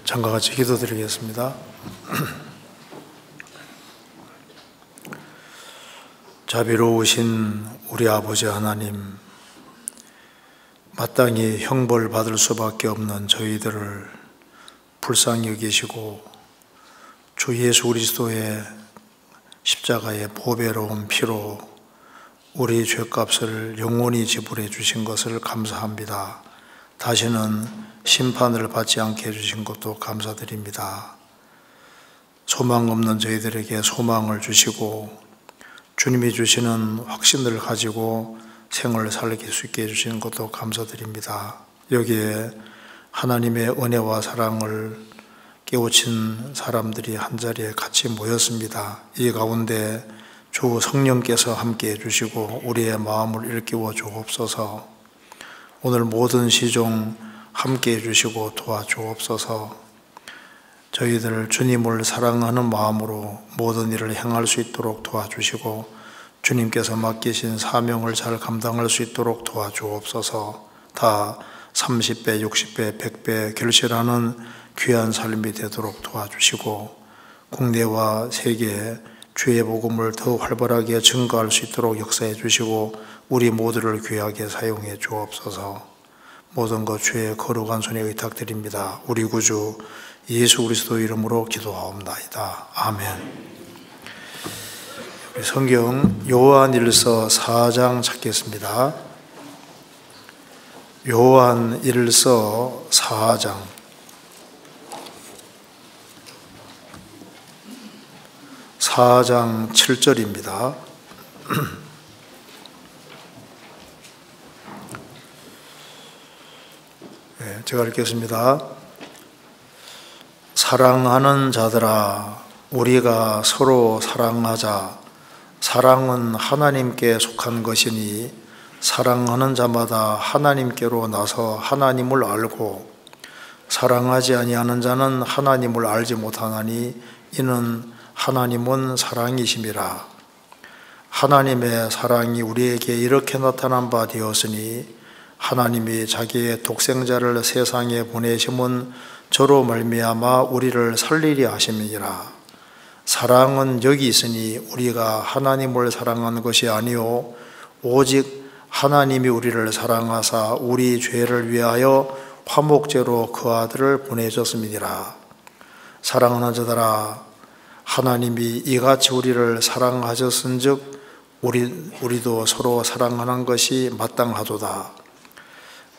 잠과 같이 기도드리겠습니다. 자비로우신 우리 아버지 하나님, 마땅히 형벌 받을 수밖에 없는 저희들을 불쌍히 여기시고 주 예수 그리스도의 십자가의 보배로운 피로 우리 죄값을 영원히 지불해 주신 것을 감사합니다. 다시는 심판을 받지 않게 해주신 것도 감사드립니다. 소망 없는 저희들에게 소망을 주시고 주님이 주시는 확신을 가지고 생을 살길 수 있게 해주시는 것도 감사드립니다. 여기에 하나님의 은혜와 사랑을 깨우친 사람들이 한자리에 같이 모였습니다. 이 가운데 주 성령께서 함께 해주시고 우리의 마음을 일깨워 주옵소서. 오늘 모든 시종 함께 해주시고 도와주옵소서. 저희들 주님을 사랑하는 마음으로 모든 일을 행할 수 있도록 도와주시고 주님께서 맡기신 사명을 잘 감당할 수 있도록 도와주옵소서. 다 30배, 60배, 100배 결실하는 귀한 삶이 되도록 도와주시고 국내와 세계에 주의 복음을 더 활발하게 증거할 수 있도록 역사해 주시고 우리 모두를 귀하게 사용해 주옵소서. 모든 것 주의 거룩한 손에 의탁드립니다. 우리 구주 예수 그리스도 이름으로 기도하옵나이다. 아멘. 성경 요한일서 4장 찾겠습니다. 요한일서 4장 7절입니다. 제가 읽겠습니다. 사랑하는 자들아, 우리가 서로 사랑하자. 사랑은 하나님께 속한 것이니 사랑하는 자마다 하나님께로 나서 하나님을 알고 사랑하지 아니하는 자는 하나님을 알지 못하나니 이는 하나님은 사랑이심이라. 하나님의 사랑이 우리에게 이렇게 나타난 바 되었으니 하나님이 자기의 독생자를 세상에 보내심은 저로 말미암아 우리를 살리려 하심이니라. 사랑은 여기 있으니 우리가 하나님을 사랑한 것이 아니요 오직 하나님이 우리를 사랑하사 우리 죄를 위하여 화목제로 그 아들을 보내셨음이니라. 사랑하는 자들아, 하나님이 이같이 우리를 사랑하셨은즉 우리도 서로 사랑하는 것이 마땅하도다.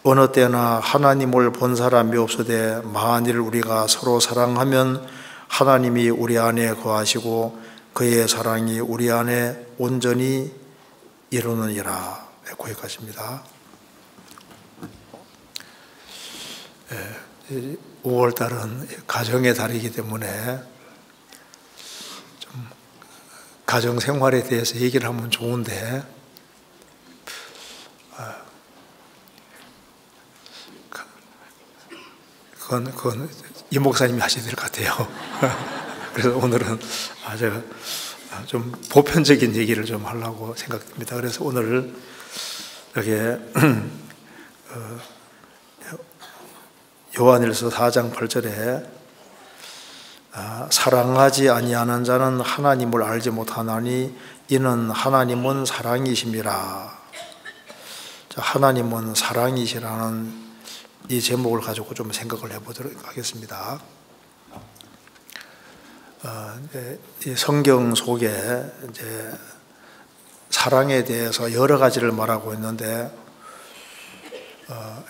어느 때나 하나님을 본 사람이 없으되 만일 우리가 서로 사랑하면 하나님이 우리 안에 거하시고 그의 사랑이 우리 안에 온전히 이루느니라. 거기까지입니다. 5월달은 가정의 달이기 때문에 좀 가정 생활에 대해서 얘기를 하면 좋은데 그건 이 목사님이 하셔야 될 것 같아요. 그래서 오늘은 제가 좀 보편적인 얘기를 좀 하려고 생각됩니다. 그래서 오늘 여기 요한일서 4장 8절에 사랑하지 아니하는 자는 하나님을 알지 못하나니 이는 하나님은 사랑이심이라. 하나님은 사랑이시라는 이 제목을 가지고 좀 생각을 해보도록 하겠습니다. 이 성경 속에 이제 사랑에 대해서 여러 가지를 말하고 있는데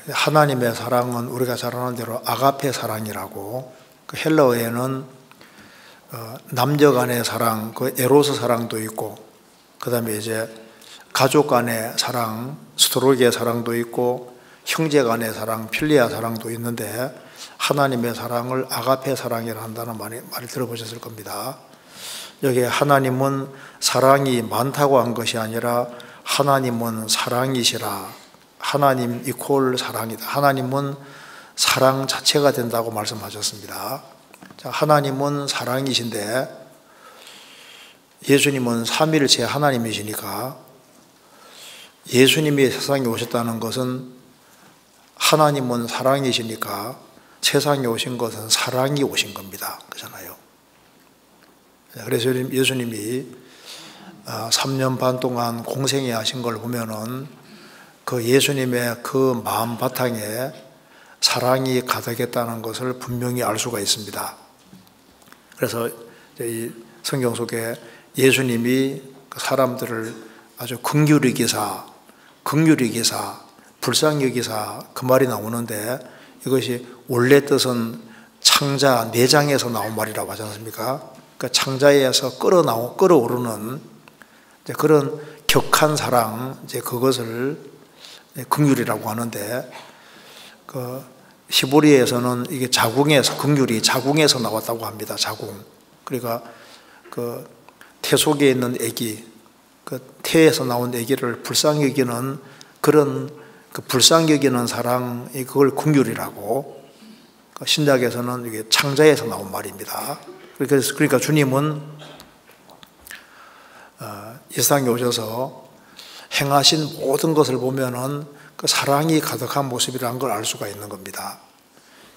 하나님의 사랑은 우리가 잘 아는 대로 아가페 사랑이라고, 그 헬라어에는 남녀 간의 사랑, 그 에로스 사랑도 있고, 그 다음에 이제 가족 간의 사랑, 스토로게 사랑도 있고, 형제 간의 사랑, 필리아 사랑도 있는데 하나님의 사랑을 아가페 사랑이라 한다는 말을 들어보셨을 겁니다. 여기에 하나님은 사랑이 많다고 한 것이 아니라 하나님은 사랑이시라. 하나님 이퀄 사랑이다. 하나님은 사랑 자체가 된다고 말씀하셨습니다. 자, 하나님은 사랑이신데 예수님은 삼위일체 하나님이시니까 예수님이 세상에 오셨다는 것은 하나님은 사랑이시니까 세상에 오신 것은 사랑이 오신 겁니다. 그렇잖아요. 그래서 예수님이 3년 반 동안 공생애 하신 걸 보면은 그 예수님의 그 마음 바탕에 사랑이 가득했다는 것을 분명히 알 수가 있습니다. 그래서 이 성경 속에 예수님이 사람들을 아주 긍휼히 여기사, 불쌍히 여기사 그 말이 나오는데 이것이 원래 뜻은 창자 내장에서 나온 말이라고 하지 않습니까? 그 창자에서 끌어오르는 그런 격한 사랑, 그것을 긍휼이라고 하는데, 그 히브리에서는 이게 자궁에서, 긍휼이 자궁에서 나왔다고 합니다. 자궁. 그러니까 그 태 속에 있는 아기, 그 태에서 나온 아기를 불쌍히 여기는 그런 그 불쌍히 여기는 사랑, 그걸 긍휼이라고. 신약에서는 이게 창자에서 나온 말입니다. 그러니까 주님은 이 세상에 오셔서 행하신 모든 것을 보면은 그 사랑이 가득한 모습이라는 걸 알 수가 있는 겁니다.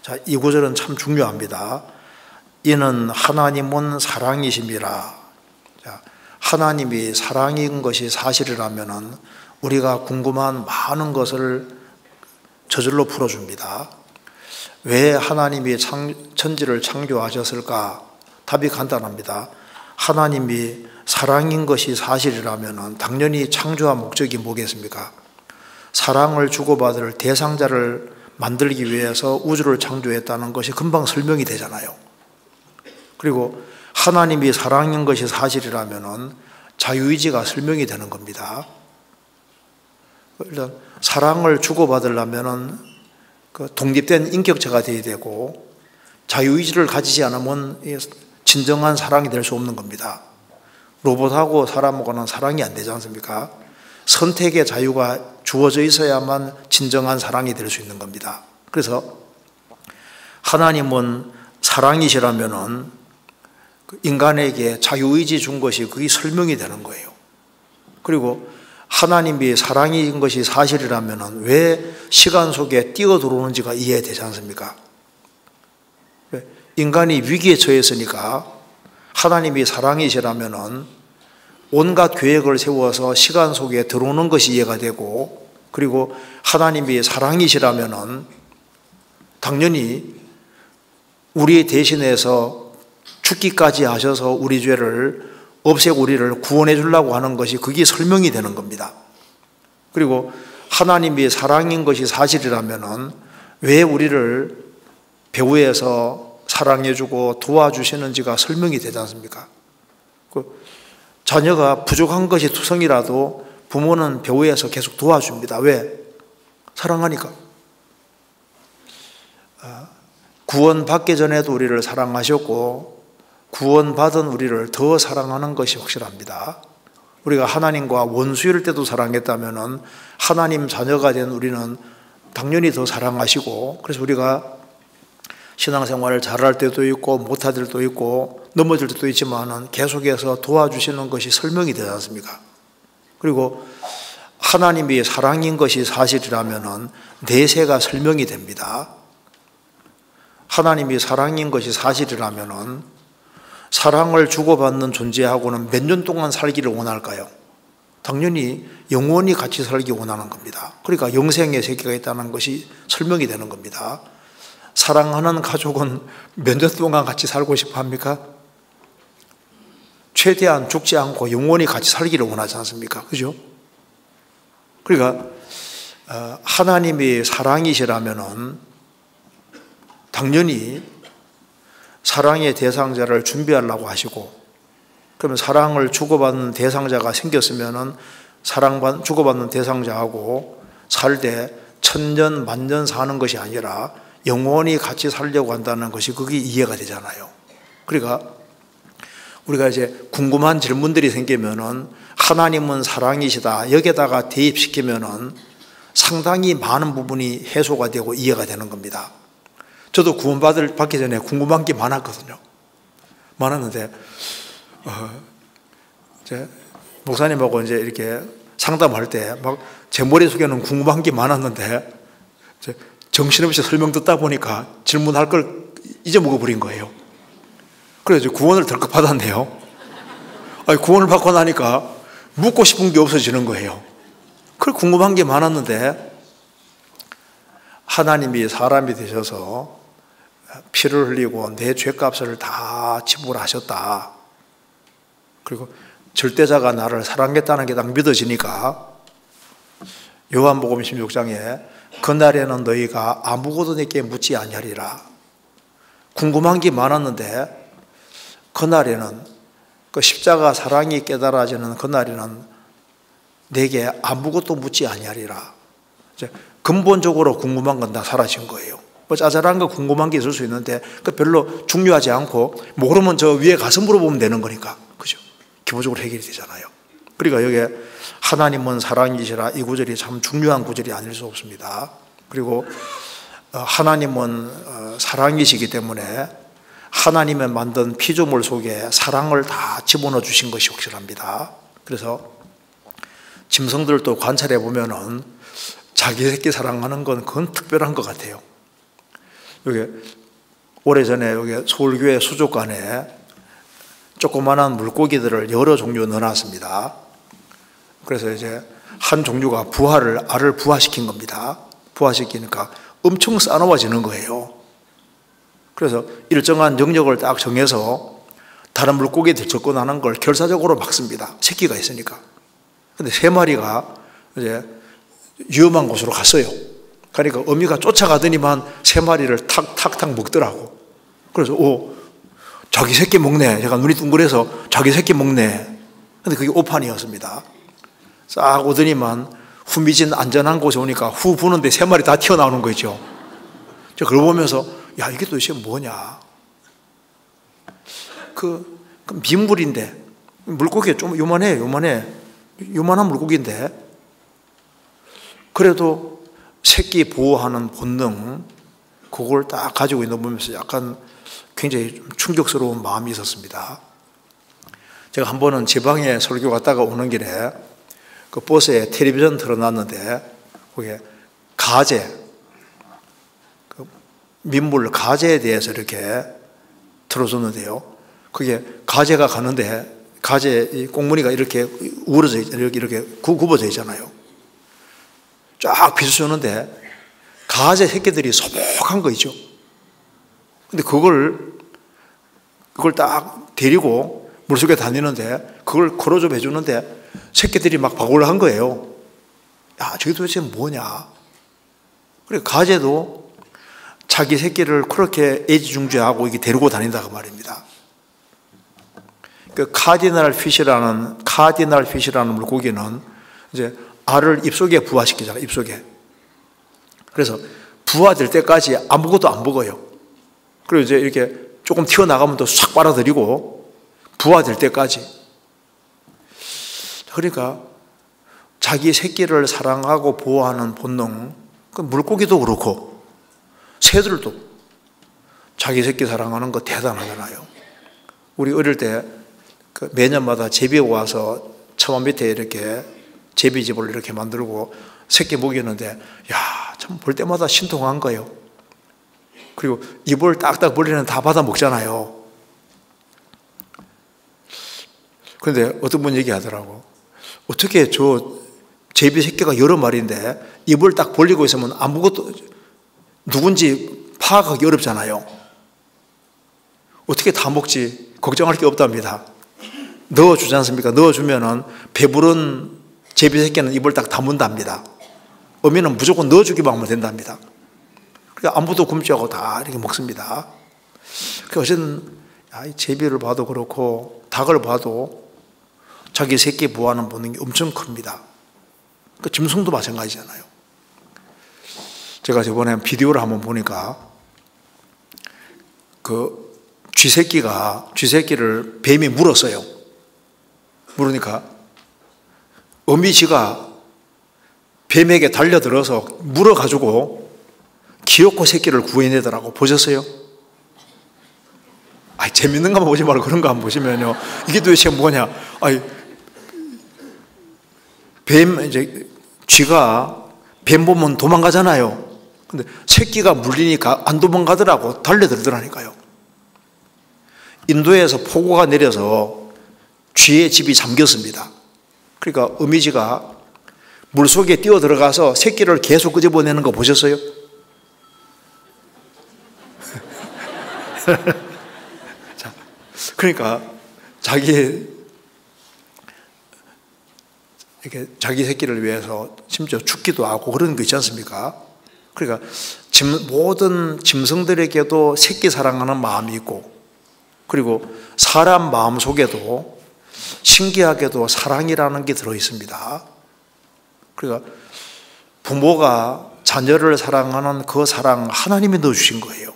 자, 이 구절은 참 중요합니다. 이는 하나님은 사랑이심이라. 자, 하나님이 사랑인 것이 사실이라면은 우리가 궁금한 많은 것을 저절로 풀어줍니다. 왜 하나님이 천지를 창조하셨을까? 답이 간단합니다. 하나님이 사랑인 것이 사실이라면 당연히 창조한 목적이 뭐겠습니까? 사랑을 주고받을 대상자를 만들기 위해서 우주를 창조했다는 것이 금방 설명이 되잖아요. 그리고 하나님이 사랑인 것이 사실이라면 자유의지가 설명이 되는 겁니다. 일단 사랑을 주고받으려면 그 독립된 인격체가 되어야 되고 자유의지를 가지지 않으면 진정한 사랑이 될 수 없는 겁니다. 로봇하고 사람하고는 사랑이 안 되지 않습니까? 선택의 자유가 주어져 있어야만 진정한 사랑이 될 수 있는 겁니다. 그래서 하나님은 사랑이시라면은 인간에게 자유의지 준 것이 그게 설명이 되는 거예요. 그리고 하나님이 사랑인 것이 사실이라면은 왜 시간 속에 뛰어 들어오는지가 이해되지 않습니까? 인간이 위기에 처했으니까 하나님이 사랑이시라면은 온갖 계획을 세워서 시간 속에 들어오는 것이 이해가 되고, 그리고 하나님이 사랑이시라면은 당연히 우리 대신해서 죽기까지 하셔서 우리 죄를 없애고 우리를 구원해 주려고 하는 것이 그게 설명이 되는 겁니다. 그리고 하나님이 사랑인 것이 사실이라면은 왜 우리를 배후에서 사랑해주고 도와주시는지가 설명이 되지 않습니까? 자녀가 부족한 것이 투성이라도 부모는 배후에서 계속 도와줍니다. 왜? 사랑하니까. 구원받기 전에도 우리를 사랑하셨고 구원받은 우리를 더 사랑하는 것이 확실합니다. 우리가 하나님과 원수일 때도 사랑했다면 하나님 자녀가 된 우리는 당연히 더 사랑하시고, 그래서 우리가 신앙생활을 잘할 때도 있고 못할 때도 있고 넘어질 때도 있지만 계속해서 도와주시는 것이 설명이 되지 않습니까? 그리고 하나님이 사랑인 것이 사실이라면 내세가 설명이 됩니다. 하나님이 사랑인 것이 사실이라면 사랑을 주고받는 존재하고는 몇 년 동안 살기를 원할까요? 당연히 영원히 같이 살기 원하는 겁니다. 그러니까 영생의 세계가 있다는 것이 설명이 되는 겁니다. 사랑하는 가족은 몇 년 동안 같이 살고 싶어 합니까? 최대한 죽지 않고 영원히 같이 살기를 원하지 않습니까? 그죠? 그러니까 하나님이 사랑이시라면은 당연히 사랑의 대상자를 준비하려고 하시고, 그러면 사랑을 주고받는 대상자가 생겼으면은 주고받는 대상자하고 살 때 천년 만년 사는 것이 아니라 영원히 같이 살려고 한다는 것이 그게 이해가 되잖아요. 그러니까 우리가 이제 궁금한 질문들이 생기면은 하나님은 사랑이시다 여기다가 대입시키면은 상당히 많은 부분이 해소가 되고 이해가 되는 겁니다. 저도 구원받기 전에 궁금한 게 많았거든요. 많았는데 목사님하고 이제 이렇게 상담할 때 막 제 머릿속에는 궁금한 게 많았는데 정신없이 설명 듣다 보니까 질문할 걸 잊어먹어 버린 거예요. 그래서 구원을 덜컥 받았네요. 구원을 받고 나니까 묻고 싶은 게 없어지는 거예요. 그 궁금한 게 많았는데 하나님이 사람이 되셔서 피를 흘리고 내 죄값을 다 지불하셨다. 그리고 절대자가 나를 사랑했다는 게 딱 믿어지니까 요한복음 16장에 그날에는 너희가 아무것도 내게 묻지 아니하리라. 궁금한 게 많았는데 그날에는 그 십자가 사랑이 깨달아지는 그날에는 내게 아무것도 묻지 아니하리라. 근본적으로 궁금한 건 다 사라진 거예요. 뭐 짜잘한 거 궁금한 게 있을 수 있는데 그 별로 중요하지 않고 모르면 저 위에 가서 물어보면 되는 거니까, 그죠? 기본적으로 해결이 되잖아요. 그러니까 여기에 하나님은 사랑이시라 이 구절이 참 중요한 구절이 아닐 수 없습니다. 그리고 하나님은 사랑이시기 때문에 하나님의 만든 피조물 속에 사랑을 다 집어넣어 주신 것이 확실합니다. 그래서 짐승들도 관찰해 보면은 자기 새끼 사랑하는 건 그건 특별한 것 같아요. 여기 오래전에 여기 서울교회 수족관에 조그만한 물고기들을 여러 종류 넣어놨습니다. 그래서 이제 한 종류가 알을 부화시킨 겁니다. 부화시키니까 엄청 싸나워지는 거예요. 그래서 일정한 영역을 딱 정해서 다른 물고기들 접근하는 걸 결사적으로 막습니다. 새끼가 있으니까. 근데 3마리가 이제 위험한 곳으로 갔어요. 그러니까 어미가 쫓아가더니만 3마리를 탁탁탁 먹더라고. 그래서 자기 새끼 먹네. 제가 눈이 둥그래서 자기 새끼 먹네. 근데 그게 오판이었습니다. 싹 오더니만 후미진 안전한 곳에 오니까 후 부는데 3마리 다 튀어나오는 거죠. 제가 그걸 보면서 야, 이게 도대체 뭐냐. 그 민물인데 물고기가 좀 요만한 물고기인데 그래도 새끼 보호하는 본능 그걸 딱 가지고 있는 거 보면서 약간 굉장히 좀 충격스러운 마음이 있었습니다. 제가 한 번은 지방에 설교 갔다가 오는 길에 그 버스에 텔레비전 틀어놨는데 거기에 가재, 그 민물 가재에 대해서 이렇게 틀어줬는데요. 그게 가재가 가는데 가재 이 꽁무니가 이렇게 우러져 이렇게 굽어져 있잖아요. 쫙 비춰주는데 가재 새끼들이 소복한 거 있죠. 근데 그걸 딱 데리고 물속에 다니는데 그걸 걸어줘 해주는데 새끼들이 막 박올라 한 거예요. 야, 저게 도대체 뭐냐. 그래, 가재도 자기 새끼를 그렇게 애지중지하고 이게 데리고 다닌다 그 말입니다. 그 카디널 피시라는 물고기는 이제 알을 입속에 부화시키잖아요. 입속에. 그래서 부화될 때까지 아무것도 안 먹어요. 그리고 이제 이렇게 조금 튀어나가면 또 싹 빨아들이고 부화될 때까지. 그러니까 자기 새끼를 사랑하고 보호하는 본능, 그 물고기도 그렇고 새들도 자기 새끼 사랑하는 거 대단하잖아요. 우리 어릴 때 그 매년마다 제비 와서 처마 밑에 이렇게 제비집을 이렇게 만들고 새끼 먹이는데 야, 참 볼 때마다 신통한 거예요. 그리고 입을 딱딱 벌리는 다 받아 먹잖아요. 그런데 어떤 분 얘기하더라고. 어떻게 저 제비 새끼가 여러 마리인데 입을 딱 벌리고 있으면 아무것도 누군지 파악하기 어렵잖아요. 어떻게 다 먹지? 걱정할 게 없답니다. 넣어주지 않습니까? 넣어주면은 배부른 제비 새끼는 입을 딱 다문답니다. 어미는 무조건 넣어주기만 하면 된답니다. 그러니까 아무도 굶지 않고 다 이렇게 먹습니다. 그러니까 어쨌든 제비를 봐도 그렇고 닭을 봐도 자기 새끼 보호하는 본능이 엄청 큽니다. 그 짐승도 마찬가지잖아요. 제가 저번에 비디오를 한번 보니까 그 쥐새끼를 뱀이 물었어요. 물으니까 어미쥐가 뱀에게 달려들어서 물어가지고 기어코 새끼를 구해내더라고. 보셨어요? 재밌는 거 보지 말고 그런 거 한번 보시면요. 이게 도대체 뭐냐. 쥐가 뱀 보면 도망가잖아요. 근데 새끼가 물리니까 안 도망가더라고. 달려들더라니까요. 인도에서 폭우가 내려서 쥐의 집이 잠겼습니다. 그러니까 어미쥐가 물속에 뛰어 들어가서 새끼를 계속 끄집어내는 거 보셨어요? 자, 그러니까 자기 새끼를 위해서 심지어 죽기도 하고 그런 거 있지 않습니까? 그러니까 모든 짐승들에게도 새끼 사랑하는 마음이 있고, 그리고 사람 마음 속에도 신기하게도 사랑이라는 게 들어 있습니다. 그러니까 부모가 자녀를 사랑하는 그 사랑 하나님이 넣어주신 거예요.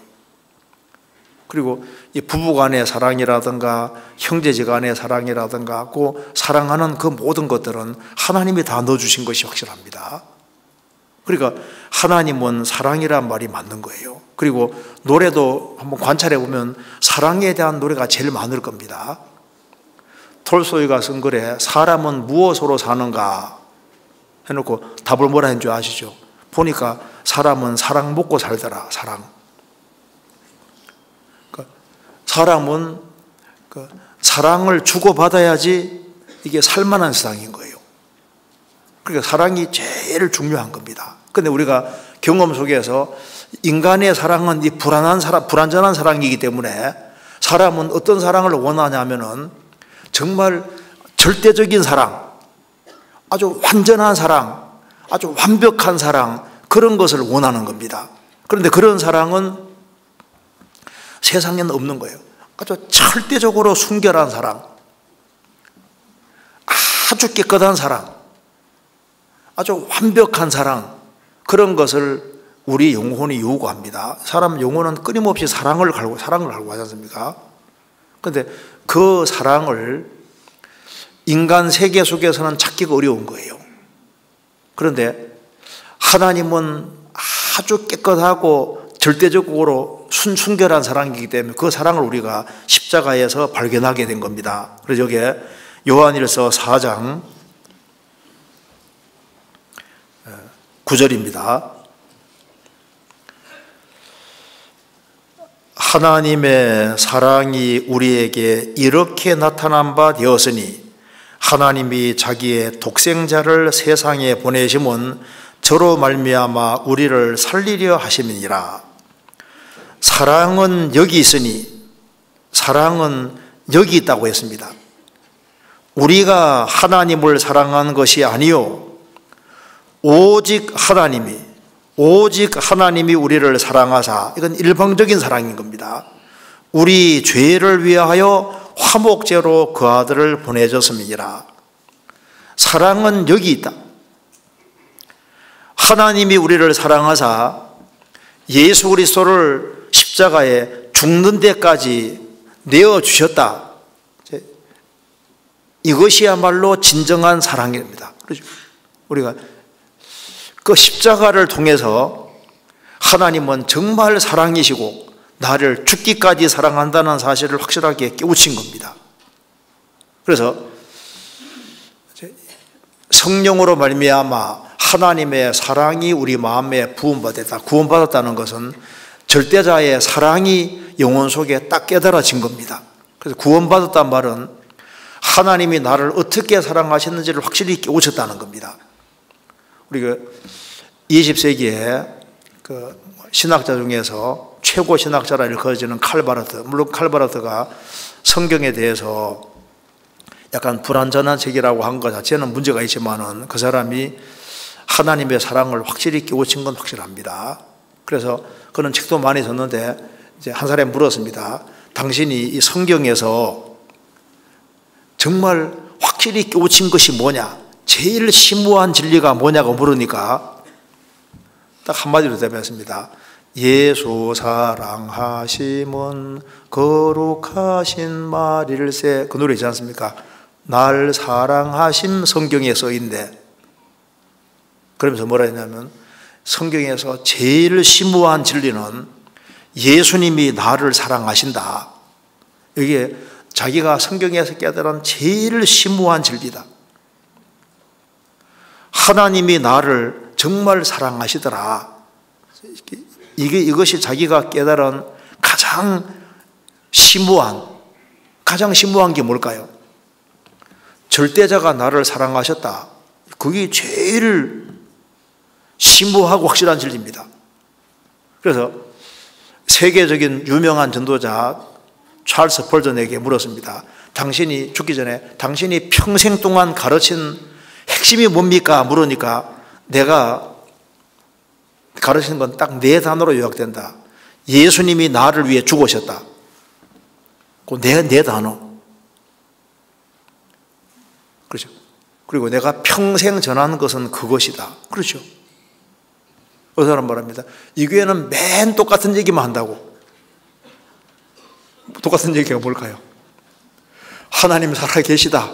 그리고 이 부부간의 사랑이라든가 형제지간의 사랑이라든가 그 사랑하는 그 모든 것들은 하나님이 다 넣어주신 것이 확실합니다. 그러니까 하나님은 사랑이란 말이 맞는 거예요. 그리고 노래도 한번 관찰해 보면 사랑에 대한 노래가 제일 많을 겁니다. 톨스토이가 쓴 글에 사람은 무엇으로 사는가 해놓고 답을 뭐라 했는 줄 아시죠? 보니까 사람은 사랑 먹고 살더라. 사랑. 그러니까 사람은 사랑을 주고받아야지 이게 살만한 세상인 거예요. 그러니까 사랑이 제일 중요한 겁니다. 근데 우리가 경험 속에서 인간의 사랑은 이 불완전한 사랑이기 때문에 사람은 어떤 사랑을 원하냐면은 정말 절대적인 사랑, 아주 완전한 사랑, 아주 완벽한 사랑, 그런 것을 원하는 겁니다. 그런데 그런 사랑은 세상에는 없는 거예요. 아주 절대적으로 순결한 사랑, 아주 깨끗한 사랑, 아주 완벽한 사랑, 그런 것을 우리 영혼이 요구합니다. 사람 영혼은 끊임없이 사랑을 갈고 하지 않습니까? 그런데 그 사랑을 인간 세계 속에서는 찾기가 어려운 거예요. 그런데 하나님은 아주 깨끗하고 절대적으로 순결한 사랑이기 때문에 그 사랑을 우리가 십자가에서 발견하게 된 겁니다. 그래서 여기에 요한일서 4장 9절입니다. 하나님의 사랑이 우리에게 이렇게 나타난 바 되었으니 하나님이 자기의 독생자를 세상에 보내심은 저로 말미암아 우리를 살리려 하심이니라. 사랑은 여기 있으니, 사랑은 여기 있다고 했습니다. 우리가 하나님을 사랑한 것이 아니요 오직 하나님이 우리를 사랑하사, 이건 일방적인 사랑인 겁니다. 우리 죄를 위하여 화목제로 그 아들을 보내줬음이니라. 사랑은 여기 있다. 하나님이 우리를 사랑하사 예수 그리스도를 십자가에 죽는 데까지 내어주셨다. 이것이야말로 진정한 사랑입니다. 그렇죠? 우리가 그 십자가를 통해서 하나님은 정말 사랑이시고 나를 죽기까지 사랑한다는 사실을 확실하게 깨우친 겁니다. 그래서 성령으로 말미암아 하나님의 사랑이 우리 마음에 부음받았다. 구원받았다는 것은 절대자의 사랑이 영혼 속에 딱 깨달아진 겁니다. 그래서 구원받았단 말은 하나님이 나를 어떻게 사랑하셨는지를 확실히 깨우쳤다는 겁니다. 우리가 20세기에 그 신학자 중에서 최고 신학자라 일컬어지는 칼바르트, 물론 칼바르트가 성경에 대해서 약간 불완전한 책이라고 한 것 자체는 문제가 있지만은 그 사람이 하나님의 사랑을 확실히 깨우친 건 확실합니다. 그래서 그런 책도 많이 썼는데 이제 한 사람이 물었습니다. 당신이 이 성경에서 정말 확실히 깨우친 것이 뭐냐? 제일 심오한 진리가 뭐냐고 물으니까 딱 한마디로 대답했습니다. 예수 사랑하심은 거룩하신 말일세. 그 노래 있지 않습니까? 날 사랑하심 성경에 써있는데, 그러면서 뭐라 했냐면 성경에서 제일 심오한 진리는 예수님이 나를 사랑하신다. 이게 자기가 성경에서 깨달은 제일 심오한 진리다. 하나님이 나를 정말 사랑하시더라. 이것이 자기가 깨달은 가장 심오한 게 뭘까요? 절대자가 나를 사랑하셨다. 그게 제일 심오하고 확실한 진리입니다. 그래서 세계적인 유명한 전도자 찰스 펄전에게 물었습니다. 당신이 죽기 전에 당신이 평생 동안 가르친 핵심이 뭡니까? 물으니까 내가 가르치는 건 딱 4단어로 요약된다. 예수님이 나를 위해 죽으셨다. 그 네 단어. 그렇죠. 그리고 내가 평생 전하는 것은 그것이다. 그렇죠. 그 사람 말합니다. 이 교회는 맨 똑같은 얘기만 한다고. 똑같은 얘기가 뭘까요? 하나님 살아계시다.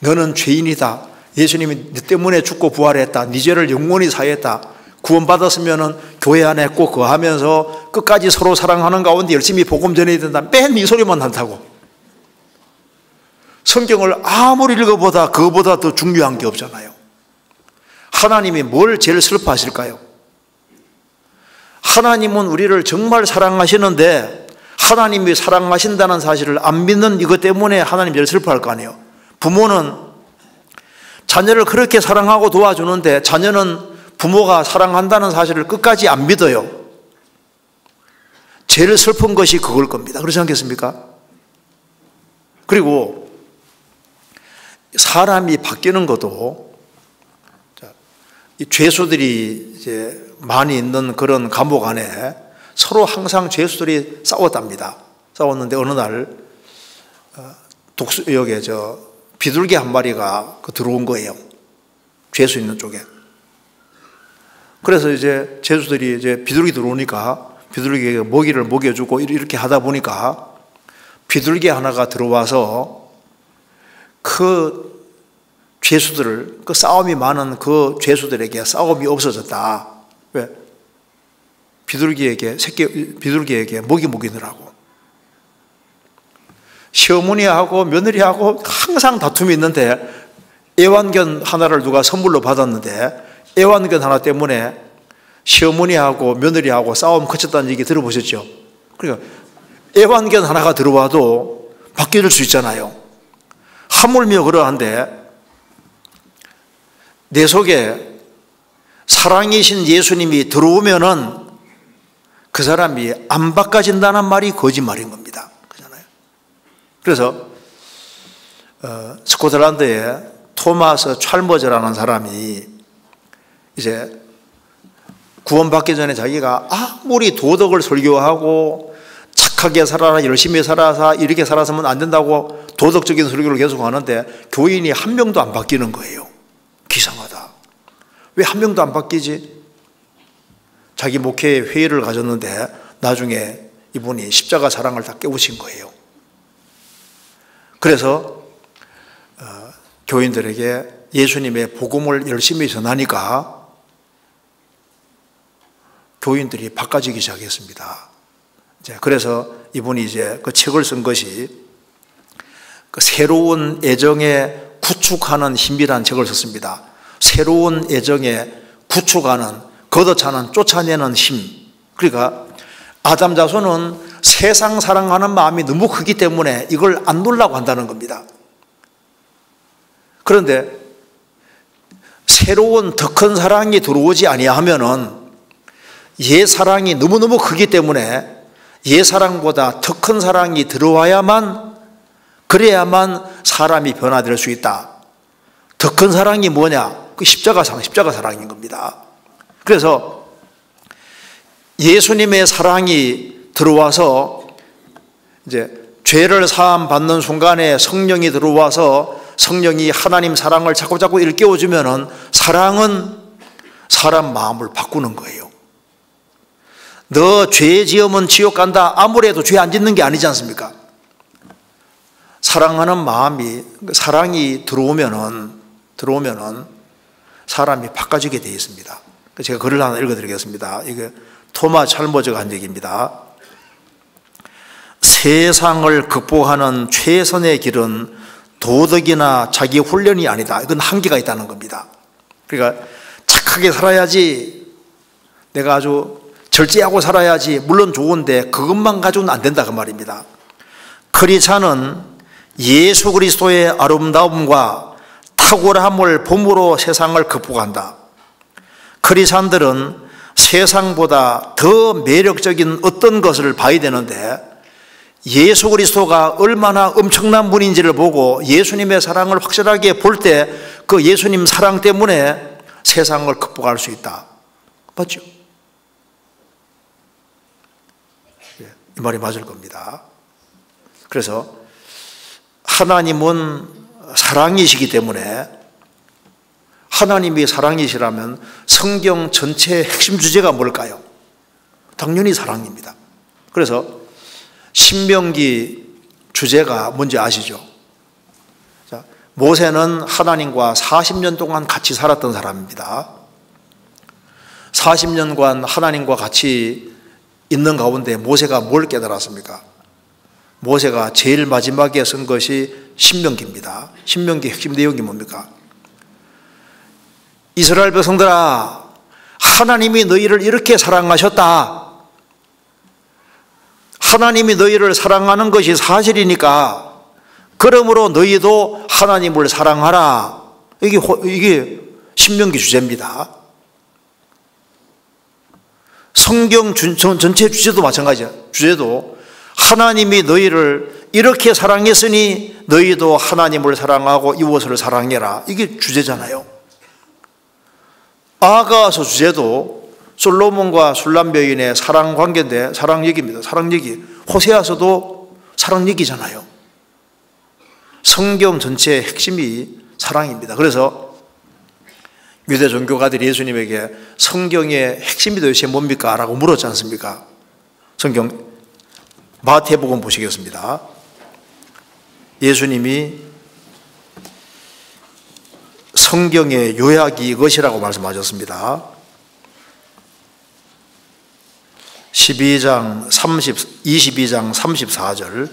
너는 죄인이다. 예수님이 네 때문에 죽고 부활했다. 네 죄를 영원히 사했다. 구원받았으면 교회 안에 꼭 거하면서 끝까지 서로 사랑하는 가운데 열심히 복음 전해야 된다. 맨 이 소리만 한다고. 성경을 아무리 읽어보다 그거보다 더 중요한 게 없잖아요. 하나님이 뭘 제일 슬퍼하실까요? 하나님은 우리를 정말 사랑하시는데 하나님이 사랑하신다는 사실을 안 믿는 이것 때문에 하나님 제일 슬퍼할 거 아니에요. 부모는 자녀를 그렇게 사랑하고 도와주는데 자녀는 부모가 사랑한다는 사실을 끝까지 안 믿어요. 제일 슬픈 것이 그걸 겁니다. 그렇지 않겠습니까? 그리고 사람이 바뀌는 것도 이 죄수들이 이제 많이 있는 그런 감옥 안에 서로 항상 죄수들이 싸웠답니다. 싸웠는데 어느 날 독수역에 비둘기 한 마리가 들어온 거예요. 죄수 있는 쪽에. 그래서 이제 죄수들이 이제 비둘기 들어오니까 비둘기에게 먹이를 먹여주고 이렇게 하다 보니까 비둘기 하나가 들어와서 그 죄수들을, 그 싸움이 많은 그 죄수들에게 싸움이 없어졌다. 왜? 비둘기에게 먹이 먹이느라고. 시어머니하고 며느리하고 항상 다툼이 있는데 애완견 하나를 누가 선물로 받았는데 애완견 하나 때문에 시어머니하고 며느리하고 싸움 그쳤다는 얘기 들어보셨죠? 그러니까 애완견 하나가 들어와도 바뀌어질 수 있잖아요. 하물며 그러한데 내 속에 사랑이신 예수님이 들어오면은 그 사람이 안 바꿔진다는 말이 거짓말인 겁니다. 그렇잖아요. 그래서 스코틀랜드에 토마스 찰머즈라는 사람이 이제 구원받기 전에 자기가 아무리 도덕을 설교하고 착하게 살아라, 열심히 살아서 이렇게 살아서는 안 된다고 도덕적인 설교를 계속 하는데 교인이 한 명도 안 바뀌는 거예요. 기상하다. 왜 한 명도 안 바뀌지? 자기 목회에 회의를 가졌는데 나중에 이분이 십자가 사랑을 다 깨우친 거예요. 그래서 교인들에게 예수님의 복음을 열심히 전하니까 교인들이 바꿔지기 시작했습니다. 그래서 이분이 이제 그 책을 쓴 것이 그 새로운 애정에 구축하는 힘이라는 책을 썼습니다. 새로운 애정에 구축하는, 걷어차는, 쫓아내는 힘. 그러니까 아담 자손은 세상 사랑하는 마음이 너무 크기 때문에 이걸 안 놓으려고 한다는 겁니다. 그런데 새로운 더 큰 사랑이 들어오지 아니하면은 옛 사랑이 너무너무 크기 때문에 옛 사랑보다 더 큰 사랑이 들어와야만, 그래야만 사람이 변화될 수 있다. 더 큰 사랑이 뭐냐? 그 십자가 사랑인 겁니다. 그래서 예수님의 사랑이 들어와서 이제 죄를 사함 받는 순간에 성령이 들어와서 성령이 하나님 사랑을 자꾸자꾸 일깨워주면은 사랑은 사람 마음을 바꾸는 거예요. 너 죄 지으면 지옥 간다. 아무래도 죄 안 짓는 게 아니지 않습니까? 사랑하는 마음이, 사랑이 들어오면은 사람이 바꿔지게 되어 있습니다. 제가 글을 하나 읽어드리겠습니다. 이게 토마 찰머즈가 한 얘기입니다. 세상을 극복하는 최선의 길은 도덕이나 자기 훈련이 아니다. 이건 한계가 있다는 겁니다. 그러니까 착하게 살아야지, 내가 아주 절제하고 살아야지, 물론 좋은데 그것만 가지고는 안 된다 그 말입니다. 크리스찬은 예수 그리스도의 아름다움과 탁월함을 봄으로 세상을 극복한다. 크리스찬들은 세상보다 더 매력적인 어떤 것을 봐야 되는데, 예수 그리스도가 얼마나 엄청난 분인지를 보고 예수님의 사랑을 확실하게 볼 때 그 예수님 사랑 때문에 세상을 극복할 수 있다. 맞죠? 이 말이 맞을 겁니다. 그래서 하나님은 사랑이시기 때문에, 하나님이 사랑이시라면 성경 전체의 핵심 주제가 뭘까요? 당연히 사랑입니다. 그래서 신명기 주제가 뭔지 아시죠? 자, 모세는 하나님과 40년 동안 같이 살았던 사람입니다. 40년간 하나님과 같이 있는 가운데 모세가 뭘 깨달았습니까? 모세가 제일 마지막에 쓴 것이 신명기입니다. 신명기 핵심 내용이 뭡니까? 이스라엘 백성들아, 하나님이 너희를 이렇게 사랑하셨다. 하나님이 너희를 사랑하는 것이 사실이니까 그러므로 너희도 하나님을 사랑하라. 이게 신명기 주제입니다. 성경 전체 주제도 마찬가지야. 주제도 하나님이 너희를 이렇게 사랑했으니 너희도 하나님을 사랑하고 이웃을 사랑해라. 이게 주제잖아요. 아가서 주제도 솔로몬과 술람 여인의 사랑 관계인데 사랑 얘기입니다. 사랑 얘기. 호세아서도 사랑 얘기잖아요. 성경 전체의 핵심이 사랑입니다. 그래서 유대 종교가들이 예수님에게 성경의 핵심이 도대체 뭡니까? 라고 물었지 않습니까? 성경 마태복음 보시겠습니다. 예수님이 성경의 요약이 이것이라고 말씀하셨습니다. 22장 34절.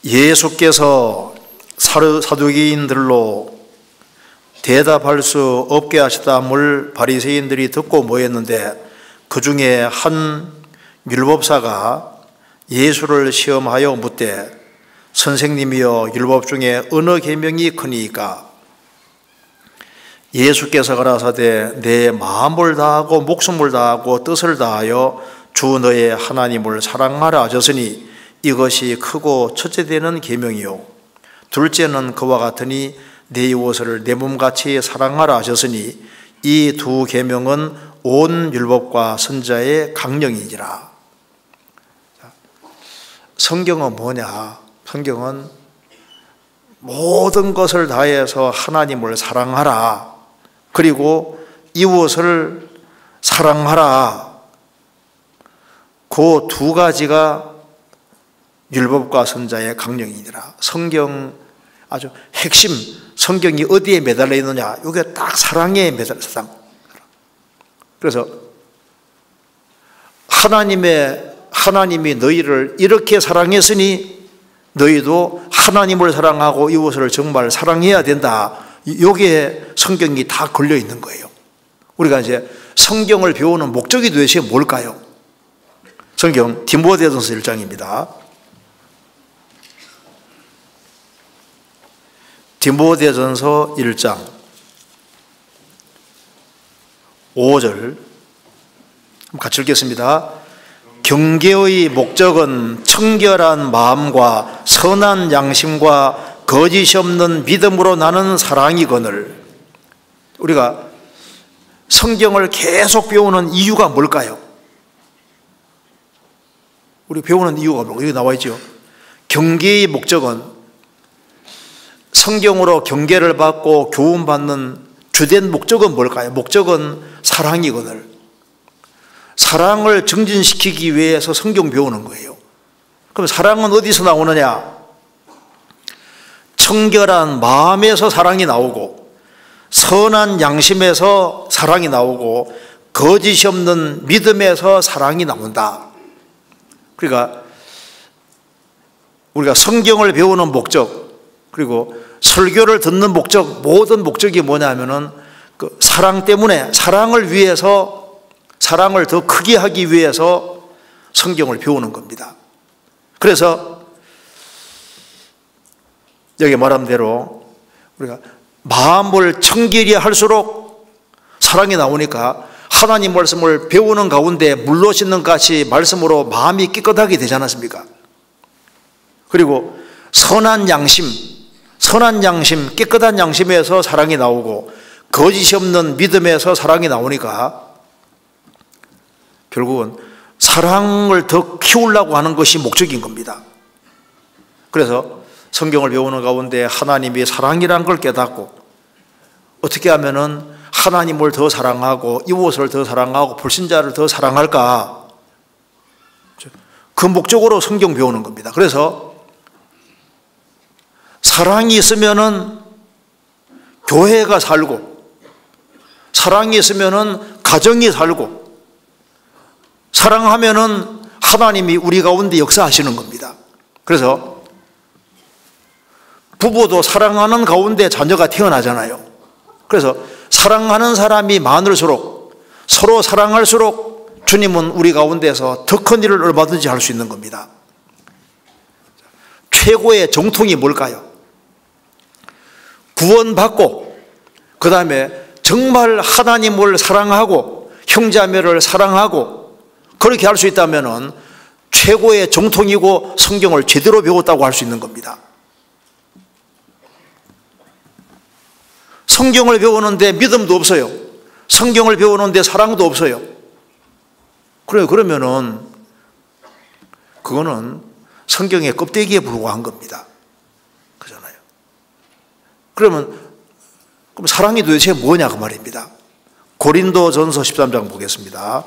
예수께서 사두개인들로 대답할 수 없게 하시다물 바리새인들이 듣고 모였는데 그 중에 한 율법사가 예수를 시험하여 묻되 선생님이여 율법 중에 어느 계명이 크니이까? 예수께서 가라사대 내 마음을 다하고 목숨을 다하고 뜻을 다하여 주 너의 하나님을 사랑하라 하셨으니 이것이 크고 첫째 되는 계명이요 둘째는 그와 같으니 내 이웃을 내 몸같이 사랑하라 하셨으니 이 두 계명은 온 율법과 선지자의 강령이니라. 성경은 뭐냐? 성경은 모든 것을 다해서 하나님을 사랑하라, 그리고 이웃을 사랑하라, 그 두 가지가 율법과 선지자의 강령이니라. 성경 아주 핵심, 성경이 어디에 매달려 있느냐? 이게 딱 사랑에 매달려 있다. 그래서 하나님이 너희를 이렇게 사랑했으니 너희도 하나님을 사랑하고 이웃을 정말 사랑해야 된다. 여기에 성경이 다 걸려 있는 거예요. 우리가 이제 성경을 배우는 목적이 도대체 뭘까요? 성경 디모데전서 1장입니다. 디모데전서 1장 5절 같이 읽겠습니다. 경계의 목적은 청결한 마음과 선한 양심과 거짓이 없는 믿음으로 나는 사랑이거늘. 우리가 성경을 계속 배우는 이유가 뭘까요? 우리 배우는 이유가 뭐고? 여기 나와 있죠. 경계의 목적은, 성경으로 경계를 받고 교훈받는 주된 목적은 뭘까요? 목적은 사랑이거늘. 사랑을 증진시키기 위해서 성경 배우는 거예요. 그럼 사랑은 어디서 나오느냐? 청결한 마음에서 사랑이 나오고, 선한 양심에서 사랑이 나오고, 거짓이 없는 믿음에서 사랑이 나온다. 그러니까 우리가 성경을 배우는 목적, 그리고 설교를 듣는 목적, 모든 목적이 뭐냐면은 그 사랑 때문에, 사랑을 위해서, 사랑을 더 크게 하기 위해서 성경을 배우는 겁니다. 그래서 여기 말한 대로 우리가 마음을 청결히 할수록 사랑이 나오니까 하나님 말씀을 배우는 가운데 물로 씻는 같이 말씀으로 마음이 깨끗하게 되지 않았습니까? 그리고 선한 양심, 깨끗한 양심에서 사랑이 나오고 거짓이 없는 믿음에서 사랑이 나오니까 결국은 사랑을 더 키우려고 하는 것이 목적인 겁니다. 그래서 성경을 배우는 가운데 하나님이 사랑이라는 걸 깨닫고 어떻게 하면은 하나님을 더 사랑하고 이웃을 더 사랑하고 불신자를 더 사랑할까, 그 목적으로 성경 배우는 겁니다. 그래서 사랑이 있으면은 교회가 살고, 사랑이 있으면은 가정이 살고, 사랑하면은 하나님이 우리 가운데 역사하시는 겁니다. 그래서 부부도 사랑하는 가운데 자녀가 태어나잖아요. 그래서 사랑하는 사람이 많을수록, 서로 사랑할수록 주님은 우리 가운데서 더 큰 일을 얼마든지 할 수 있는 겁니다. 최고의 정통이 뭘까요? 구원받고 그 다음에 정말 하나님을 사랑하고 형제자매를 사랑하고 그렇게 할 수 있다면 최고의 정통이고 성경을 제대로 배웠다고 할 수 있는 겁니다. 성경을 배우는데 믿음도 없어요. 성경을 배우는데 사랑도 없어요. 그러면은 그거는 성경의 껍데기에 불과한 겁니다. 그잖아요. 그럼 사랑이 도대체 뭐냐 그 말입니다. 고린도전서 13장 보겠습니다.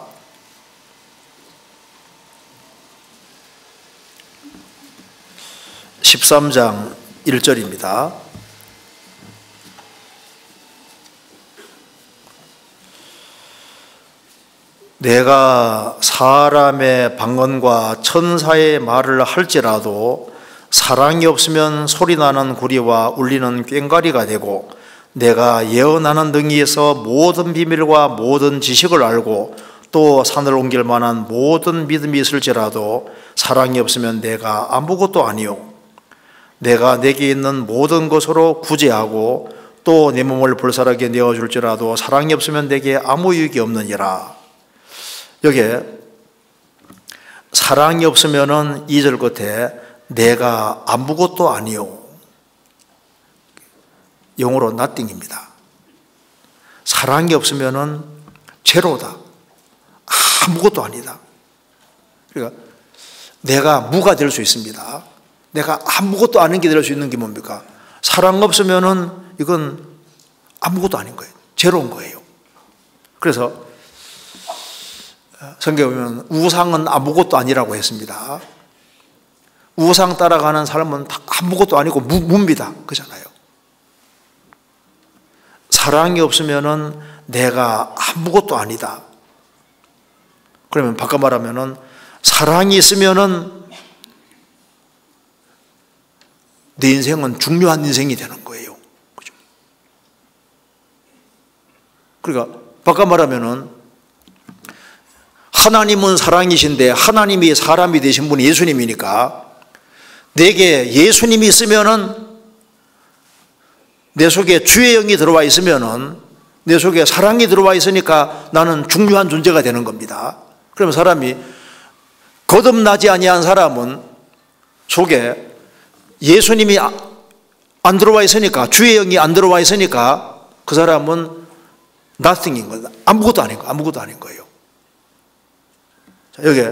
13장 1절입니다. 내가 사람의 방언과 천사의 말을 할지라도 사랑이 없으면 소리나는 구리와 울리는 꽹과리가 되고, 내가 예언하는 등에서 모든 비밀과 모든 지식을 알고 또 산을 옮길 만한 모든 믿음이 있을지라도 사랑이 없으면 내가 아무것도 아니요, 내가 내게 있는 모든 것으로 구제하고 또 내 몸을 불사르게 내어줄지라도 사랑이 없으면 내게 아무 유익이 없느니라. 여기에 사랑이 없으면은 2절 끝에 내가 아무것도 아니요, 영어로 nothing입니다. 사랑이 없으면은 제로다, 아무것도 아니다. 그러니까 내가 무가 될 수 있습니다. 내가 아무것도 아닌 게 될 수 있는 게 뭡니까? 사랑 없으면은 이건 아무것도 아닌 거예요. 제로인 거예요. 그래서 성경에 보면 우상은 아무것도 아니라고 했습니다. 우상 따라가는 사람은 다 아무것도 아니고 무입니다. 그잖아요. 사랑이 없으면은 내가 아무것도 아니다. 그러면 바꿔 말하면은 사랑이 있으면은 내 인생은 중요한 인생이 되는 거예요. 그죠? 그러니까 바꿔 말하면은 하나님은 사랑이신데 하나님이 사람이 되신 분이 예수님이니까 내게 예수님이 있으면은, 내 속에 주의 영이 들어와 있으면은, 내 속에 사랑이 들어와 있으니까 나는 중요한 존재가 되는 겁니다. 그러면 사람이, 거듭나지 아니한 사람은 속에 예수님이 안 들어와 있으니까, 주의 영이 안 들어와 있으니까 그 사람은 nothing인 거예요. 아무것도 아닌 거예요. 여기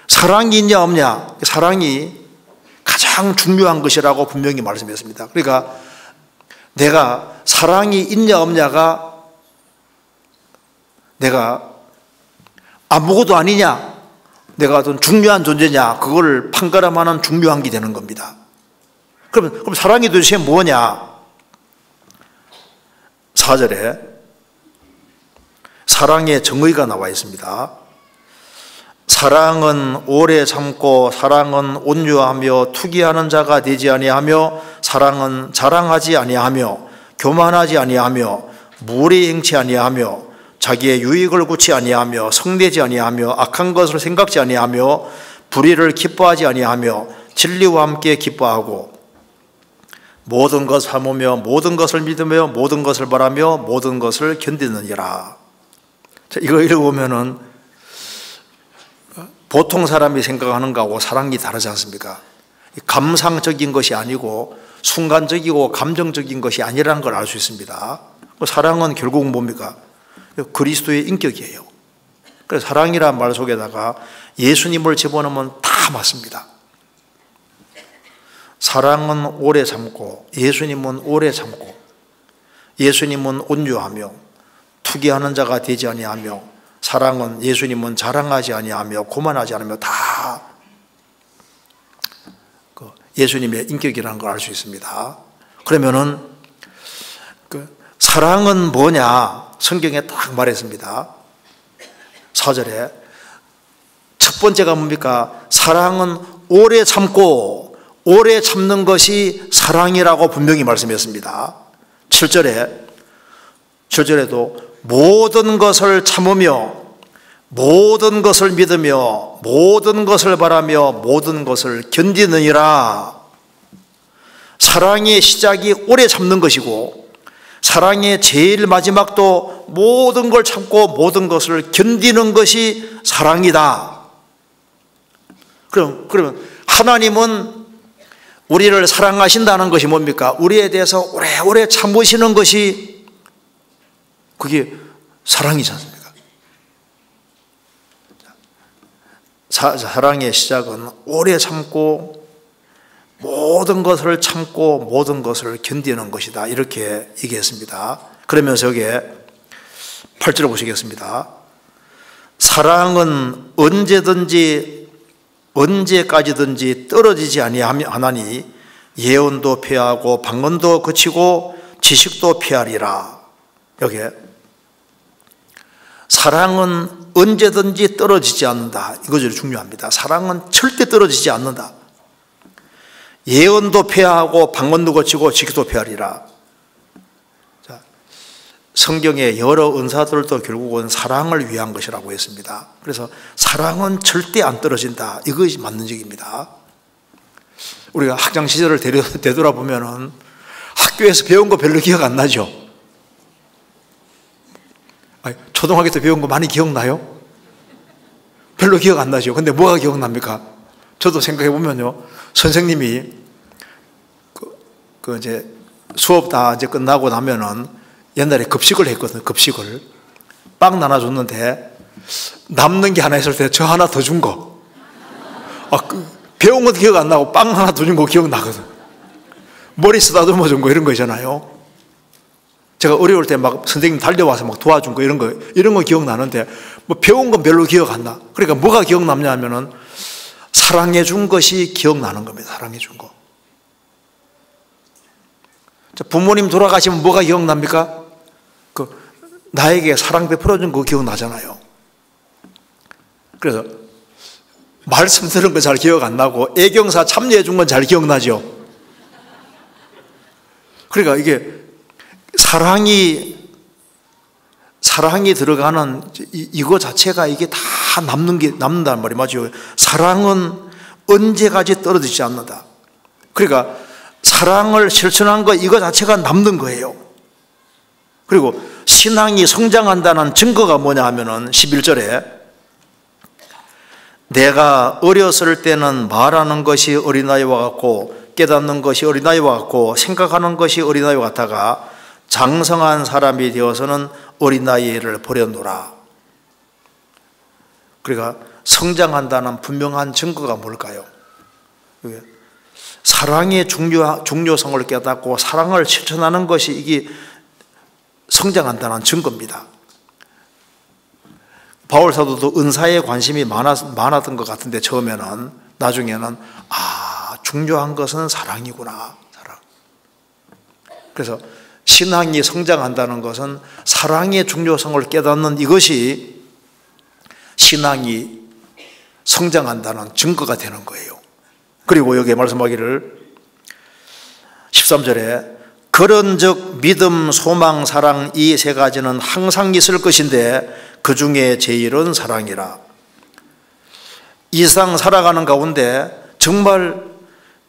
사랑이 있냐 없냐, 사랑이 가장 중요한 것이라고 분명히 말씀했습니다. 그러니까 내가 사랑이 있냐 없냐가 내가 아무것도 아니냐, 내가 어떤 중요한 존재냐, 그걸 판가름하는 중요한 게 되는 겁니다. 그럼 사랑이 도대체 뭐냐? 4절에 사랑의 정의가 나와 있습니다. 사랑은 오래 참고 사랑은 온유하며 투기하는 자가 되지 아니하며 사랑은 자랑하지 아니하며 교만하지 아니하며 무례 행치 아니하며 자기의 유익을 구치 아니하며 성내지 아니하며 악한 것을 생각지 아니하며 불의를 기뻐하지 아니하며 진리와 함께 기뻐하고 모든 것을 참으며 모든 것을 믿으며 모든 것을 바라며 모든 것을 견디느니라. 자, 이거 읽어보면은 보통 사람이 생각하는 거하고 사랑이 다르지 않습니까? 감상적인 것이 아니고 순간적이고 감정적인 것이 아니라는 걸 알 수 있습니다. 사랑은 결국 뭡니까? 그리스도의 인격이에요. 그래서 사랑이라는 말 속에다가 예수님을 집어넣으면 다 맞습니다. 사랑은 오래 참고, 예수님은 오래 참고, 예수님은 온유하며 투기하는 자가 되지 아니하며, 사랑은 예수님은 자랑하지 아니하며 고만하지 않으며 다 예수님의 인격이라는 걸 알 수 있습니다. 그러면은 사랑은 뭐냐? 성경에 딱 말했습니다. 4절에 첫 번째가 뭡니까? 사랑은 오래 참고, 오래 참는 것이 사랑이라고 분명히 말씀했습니다. 7절에도 모든 것을 참으며 모든 것을 믿으며 모든 것을 바라며 모든 것을 견디느니라. 사랑의 시작이 오래 참는 것이고 사랑의 제일 마지막도 모든 걸 참고 모든 것을 견디는 것이 사랑이다. 그러면 하나님은 우리를 사랑하신다는 것이 뭡니까? 우리에 대해서 오래오래 참으시는 것이 그게 사랑이지 않습니까? 사랑의 시작은 오래 참고 모든 것을 참고 모든 것을 견디는 것이다. 이렇게 얘기했습니다. 그러면서 여기에 8절 보시겠습니다. 사랑은 언제까지든지 떨어지지 아니하나니 예언도 폐하고 방언도 그치고 지식도 폐하리라. 여기에 사랑은 언제든지 떨어지지 않는다. 이것이 중요합니다. 사랑은 절대 떨어지지 않는다. 예언도 폐하고 방언도 거치고 지식도 폐하리라. 자, 성경의 여러 은사들도 결국은 사랑을 위한 것이라고 했습니다. 그래서 사랑은 절대 안 떨어진다. 이것이 맞는 얘기입니다. 우리가 학창 시절을 되돌아보면은 학교에서 배운 거 별로 기억 안 나죠? 초등학교 때 배운 거 많이 기억나요? 별로 기억 안 나죠? 근데 뭐가 기억납니까? 저도 생각해 보면요, 선생님이 이제 수업 다 이제 끝나고 나면은 옛날에 급식을 했거든요. 급식을 빵 나눠줬는데 남는 게 하나 있을 때 저 하나 더 준 거. 배운 것도 기억 안 나고 빵 하나 더 준 거 기억나거든. 머리 쓰다듬어 준 거 이런 거 있잖아요. 제가 어려울 때 막 선생님 달려와서 막 도와준 거 이런 거 기억나는데 뭐 배운 건 별로 기억 안 나. 그러니까 뭐가 기억남냐 하면은 사랑해 준 것이 기억나는 겁니다. 사랑해 준 거. 부모님 돌아가시면 뭐가 기억납니까? 나에게 사랑 베풀어 준 거 기억나잖아요. 그래서 말씀 들은 거 잘 기억 안 나고 애경사 참여해 준 건 잘 기억나죠. 그러니까 이게 사랑이 들어가는 이거 자체가 이게 다 남는다는 말이 맞죠. 사랑은 언제까지 떨어지지 않는다. 그러니까 사랑을 실천한 거 이거 자체가 남는 거예요. 그리고 신앙이 성장한다는 증거가 뭐냐 하면은 11절에 내가 어렸을 때는 말하는 것이 어린아이와 같고 깨닫는 것이 어린아이와 같고 생각하는 것이 어린아이와 같다가 장성한 사람이 되어서는 어린아이를 버려놓으라. 그러니까 성장한다는 분명한 증거가 뭘까요? 사랑의 중요성을 깨닫고 사랑을 실천하는 것이 이게 성장한다는 증거입니다. 바울 사도도 은사에 관심이 많았던 것 같은데 처음에는, 나중에는 중요한 것은 사랑이구나. 사랑. 그래서 신앙이 성장한다는 것은 사랑의 중요성을 깨닫는 이것이 신앙이 성장한다는 증거가 되는 거예요. 그리고 여기에 말씀하기를 13절에 그런즉 믿음, 소망, 사랑 이 세 가지는 항상 있을 것인데 그 중에 제일은 사랑이라. 이 세상 살아가는 가운데 정말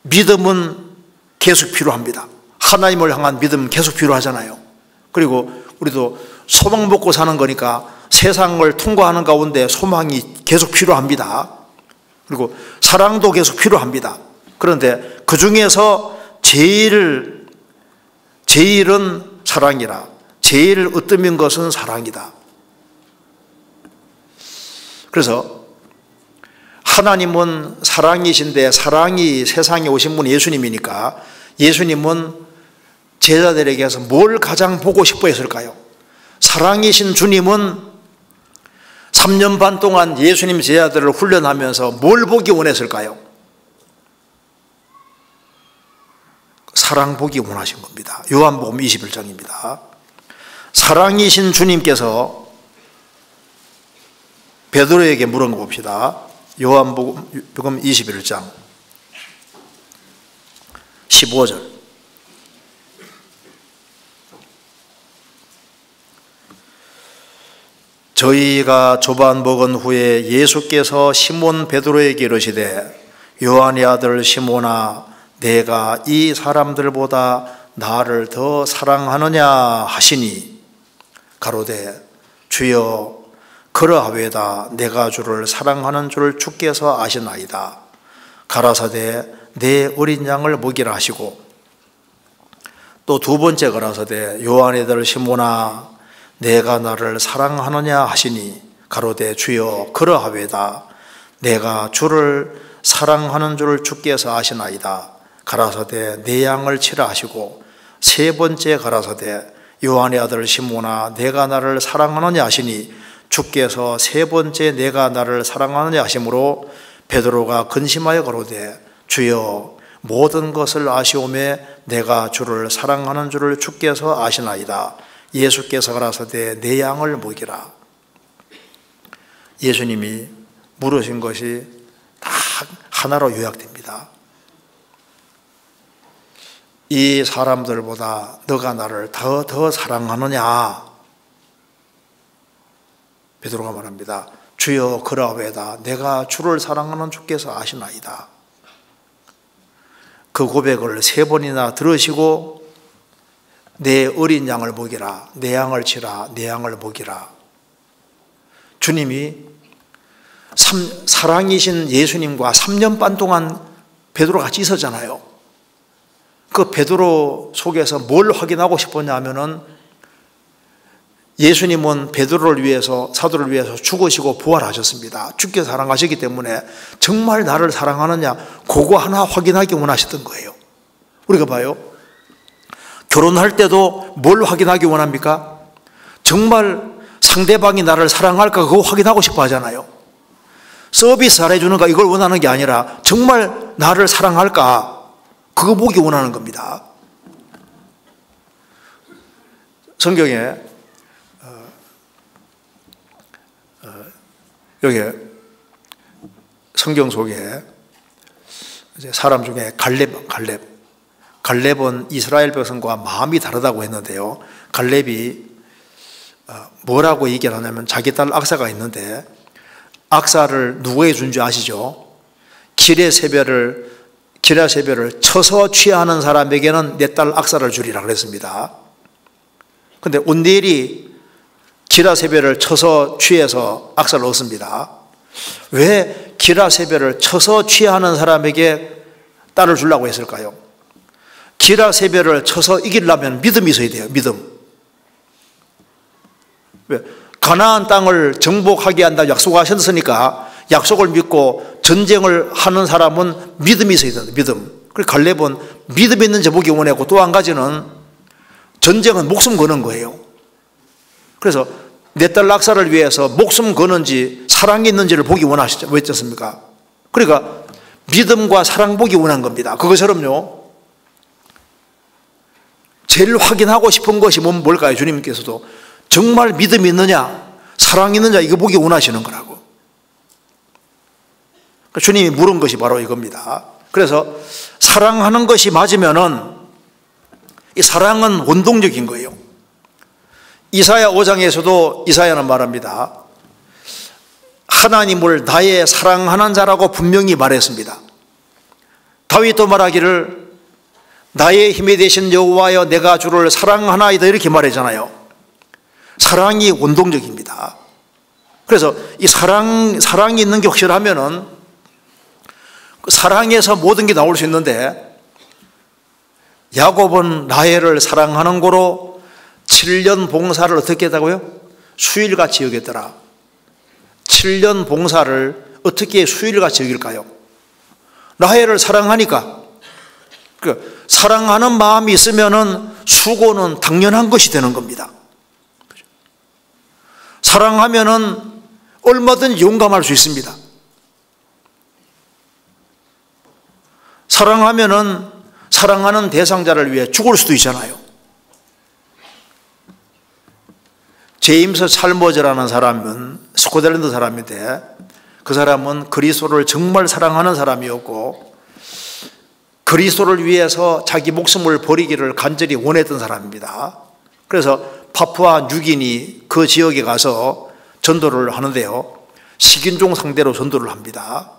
믿음은 계속 필요합니다. 하나님을 향한 믿음 계속 필요하잖아요. 그리고 우리도 소망 먹고 사는 거니까 세상을 통과하는 가운데 소망이 계속 필요합니다. 그리고 사랑도 계속 필요합니다. 그런데 그 중에서 제일은 사랑이라. 제일 으뜸인 것은 사랑이다. 그래서 하나님은 사랑이신데 사랑이 세상에 오신 분 예수님이니까 예수님은 제자들에게서 뭘 가장 보고 싶어 했을까요? 사랑이신 주님은 3년 반 동안 예수님 제자들을 훈련하면서 뭘 보기 원했을까요? 사랑 보기 원하신 겁니다. 요한복음 21장입니다. 사랑이신 주님께서 베드로에게 물은 거 봅시다. 요한복음 21장 15절. 저희가 조반 먹은 후에 예수께서 시몬 베드로에게 이르시되 요한의 아들 시몬아 내가 이 사람들보다 나를 더 사랑하느냐 하시니 가로되 주여 그러하외다 내가 주를 사랑하는 줄 주께서 아시나이다. 가라사대 내 어린 양을 먹이라 하시고 또 두 번째 가라사대 요한의 아들 시몬아 내가 나를 사랑하느냐 하시니 가로되 주여 그러하외다 내가 주를 사랑하는 줄 주께서 아시나이다. 가라사대 내 양을 치라 하시고 세 번째 가라사대 요한의 아들 시몬아 내가 나를 사랑하느냐 하시니 주께서 세 번째 내가 나를 사랑하느냐 하심으로 베드로가 근심하여 가로되 주여 모든 것을 아시오매 내가 주를 사랑하는 줄을 주께서 아시나이다. 예수께서 가라사대 내 양을 먹이라. 예수님이 물으신 것이 다 하나로 요약됩니다. 이 사람들보다 너가 나를 더 사랑하느냐? 베드로가 말합니다. 주여 그러하외다 내가 주를 사랑하는 주께서 아시나이다. 그 고백을 세 번이나 들으시고 내 어린 양을 먹이라, 내 양을 치라, 내 양을 먹이라. 주님이 사랑이신 예수님과 3년 반 동안 베드로 같이 있었잖아요. 그 베드로 속에서 뭘 확인하고 싶었냐 하면은 예수님은 베드로를 위해서, 사도를 위해서 죽으시고 부활하셨습니다. 주께서 사랑하시기 때문에 정말 나를 사랑하느냐 그거 하나 확인하기 원하셨던 거예요. 우리가 봐요. 결혼할 때도 뭘 확인하기 원합니까? 정말 상대방이 나를 사랑할까 그거 확인하고 싶어 하잖아요. 서비스 잘해주는가 이걸 원하는 게 아니라 정말 나를 사랑할까 그거 보기 원하는 겁니다. 성경에 여기 성경 속에 사람 중에 갈렙은 이스라엘 백성과 마음이 다르다고 했는데요. 갈렙이 뭐라고 얘기를 하냐면 자기 딸 악사가 있는데 악사를 누구에게 준 줄 아시죠? 기레세벨을 쳐서 취하는 사람에게는 내 딸 악사를 주리라 그랬습니다. 그런데 온니엘이 기라세벨을 쳐서 취해서 악사를 얻습니다. 왜 기라세벨을 쳐서 취하는 사람에게 딸을 주려고 했을까요? 기라세벨을 쳐서 이기려면 믿음이 있어야 돼요. 믿음. 왜? 가나안 땅을 정복하게 한다 약속하셨으니까 약속을 믿고 전쟁을 하는 사람은 믿음이 있어야 된다. 믿음. 그래서 갈렙은 믿음 있는지 보기 원하고 또 한 가지는 전쟁은 목숨 거는 거예요. 그래서 내 딸 악사를 위해서 목숨 거는지 사랑이 있는지를 보기 원하시죠. 왜 했습니까? 그러니까 믿음과 사랑 보기 원한 겁니다. 그것처럼요. 제일 확인하고 싶은 것이 뭘까요? 주님께서도 정말 믿음이 있느냐 사랑이 있느냐 이거 보기 원하시는 거라고. 주님이 물은 것이 바로 이겁니다. 그래서 사랑하는 것이 맞으면은 이 사랑은 원동력인 거예요. 이사야 5장에서도 이사야는 말합니다. 하나님을 나의 사랑하는 자라고 분명히 말했습니다. 다윗도 말하기를 나의 힘이 되신 여호와여 내가 주를 사랑하나이다 이렇게 말했잖아요. 사랑이 원동력입니다. 그래서 이 사랑이 있는 게 확실하면은 사랑에서 모든 게 나올 수 있는데, 야곱은 라헬을 사랑하는 고로 7년 봉사를 어떻게 했다고요? 수일같이 여겼더라. 7년 봉사를 어떻게 수일같이 여길까요? 라헬을 사랑하니까. 사랑하는 마음이 있으면은 수고는 당연한 것이 되는 겁니다. 사랑하면은 얼마든지 용감할 수 있습니다. 사랑하면은 사랑하는 대상자를 위해 죽을 수도 있잖아요. 제임스 찰머즈라는 사람은 스코틀랜드 사람인데, 그 사람은 그리스도를 정말 사랑하는 사람이었고 그리스도를 위해서 자기 목숨을 버리기를 간절히 원했던 사람입니다. 그래서 파푸아 뉴기니 그 지역에 가서 전도를 하는데요, 식인종 상대로 전도를 합니다.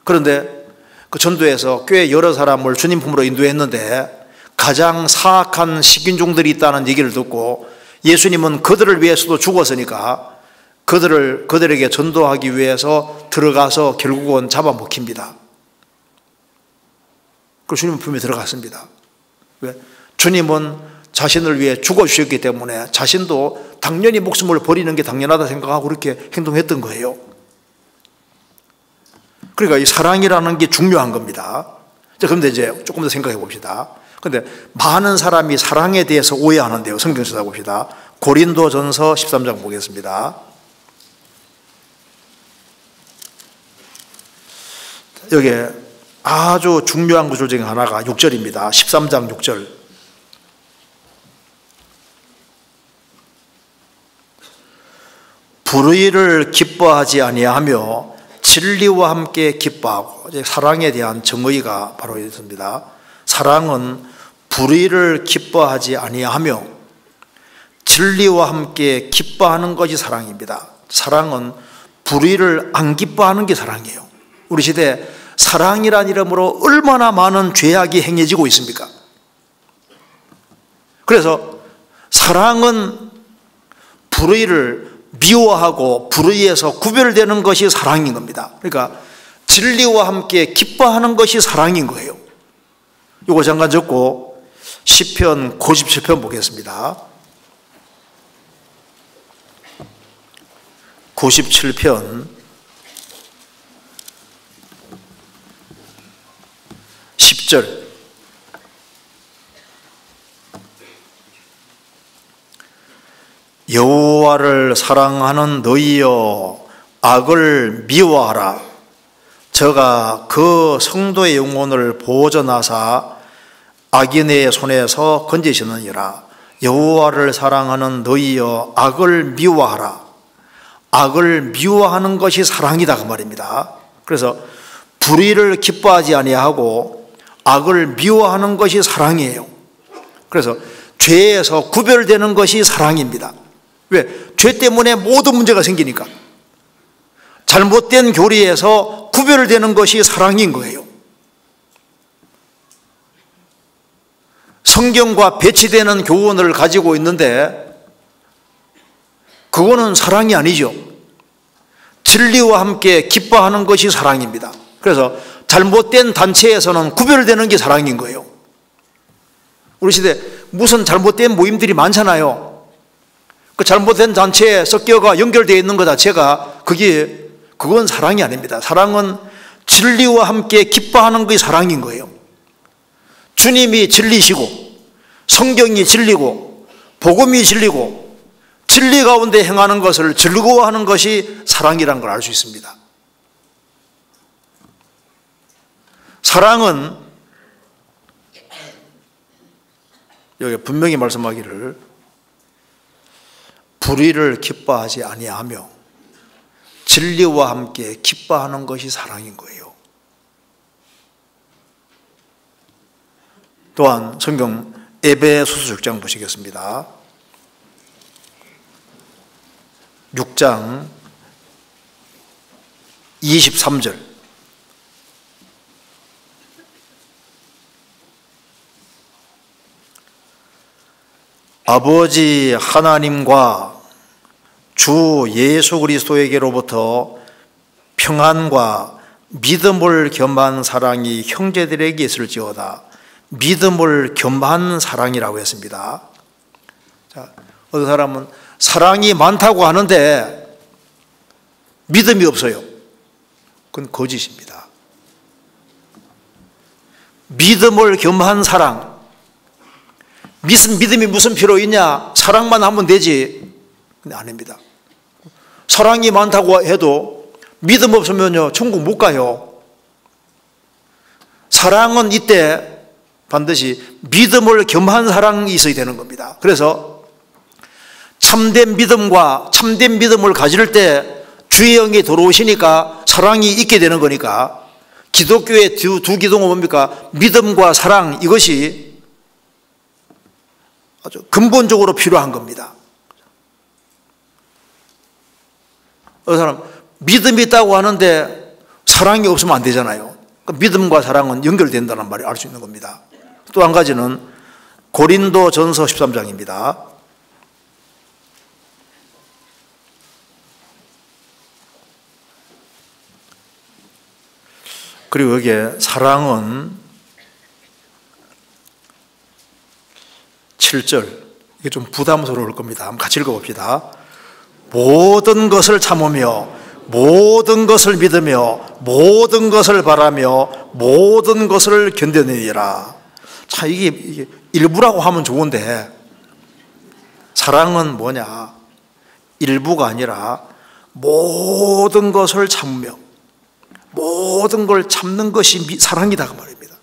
그런데 그 전도에서 꽤 여러 사람을 주님 품으로 인도했는데 가장 사악한 식인종들이 있다는 얘기를 듣고 예수님은 그들을 위해서도 죽었으니까 그들에게 전도하기 위해서 들어가서 결국은 잡아먹힙니다. 그 주님 품에 들어갔습니다. 왜? 주님은 자신을 위해 죽어주셨기 때문에 자신도 당연히 목숨을 버리는 게 당연하다 생각하고 그렇게 행동했던 거예요. 그러니까 이 사랑이라는 게 중요한 겁니다. 그런데 이제 조금 더 생각해 봅시다. 그런데 많은 사람이 사랑에 대해서 오해하는데요. 성경 찾아봅시다. 고린도전서 13장 보겠습니다. 여기에 아주 중요한 구절 중에 하나가 6절입니다. 13장 6절. 불의를 기뻐하지 아니하며 진리와 함께 기뻐하고, 사랑에 대한 정의가 바로 있습니다. 사랑은 불의를 기뻐하지 아니하며 진리와 함께 기뻐하는 것이 사랑입니다. 사랑은 불의를 안 기뻐하는 게 사랑이에요. 우리 시대에 사랑이란 이름으로 얼마나 많은 죄악이 행해지고 있습니까? 그래서 사랑은 불의를 미워하고 불의에서 구별되는 것이 사랑인 겁니다. 그러니까 진리와 함께 기뻐하는 것이 사랑인 거예요. 이거 잠깐 적고 시편 97편 보겠습니다. 97편 10절. 여호와를 사랑하는 너희여 악을 미워하라. 저가 그 성도의 영혼을 보존하사 악인의 손에서 건지시느니라. 여호와를 사랑하는 너희여 악을 미워하라. 악을 미워하는 것이 사랑이다 그 말입니다. 그래서 불의를 기뻐하지 아니하고 악을 미워하는 것이 사랑이에요. 그래서 죄에서 구별되는 것이 사랑입니다. 왜? 죄 때문에 모든 문제가 생기니까. 잘못된 교리에서 구별되는 것이 사랑인 거예요. 성경과 배치되는 교훈을 가지고 있는데 그거는 사랑이 아니죠. 진리와 함께 기뻐하는 것이 사랑입니다. 그래서 잘못된 단체에서는 구별되는 게 사랑인 거예요. 우리 시대 무슨 잘못된 모임들이 많잖아요. 그 잘못된 단체에 섞여가 연결되어 있는 것 자체가 그건 사랑이 아닙니다. 사랑은 진리와 함께 기뻐하는 것이 사랑인 거예요. 주님이 진리시고 성경이 진리고 복음이 진리고 진리 가운데 행하는 것을 즐거워하는 것이 사랑이라는 걸 알 수 있습니다. 사랑은 여기 분명히 말씀하기를 불의를 기뻐하지 아니하며 진리와 함께 기뻐하는 것이 사랑인 거예요. 또한 성경 에베소서 6장 보시겠습니다. 6장 23절. 아버지 하나님과 주 예수 그리스도에게로부터 평안과 믿음을 겸한 사랑이 형제들에게 있을지어다. 믿음을 겸한 사랑이라고 했습니다. 자, 어떤 사람은 사랑이 많다고 하는데 믿음이 없어요. 그건 거짓입니다. 믿음을 겸한 사랑. 믿음이 무슨 필요 있냐? 사랑만 하면 되지. 근데 아닙니다. 사랑이 많다고 해도 믿음 없으면요, 천국 못 가요. 사랑은 이때 반드시 믿음을 겸한 사랑이 있어야 되는 겁니다. 그래서 참된 믿음과 참된 믿음을 가질 때 주의 영이 들어오시니까 사랑이 있게 되는 거니까 기독교의 두 기둥은 뭡니까? 믿음과 사랑, 이것이 아주 근본적으로 필요한 겁니다. 어떤 사람 믿음이 있다고 하는데 사랑이 없으면 안 되잖아요. 믿음과 사랑은 연결된다는 말을 알 수 있는 겁니다. 또 한 가지는 고린도전서 13장입니다. 그리고 여기에 사랑은 7절, 이게 좀 부담스러울 겁니다. 한번 같이 읽어봅시다. 모든 것을 참으며 모든 것을 믿으며 모든 것을 바라며 모든 것을 견뎌내리라. 참 이게 일부라고 하면 좋은데 사랑은 뭐냐? 일부가 아니라 모든 것을 참으며 모든 걸 참는 것이 사랑이다 그 말입니다.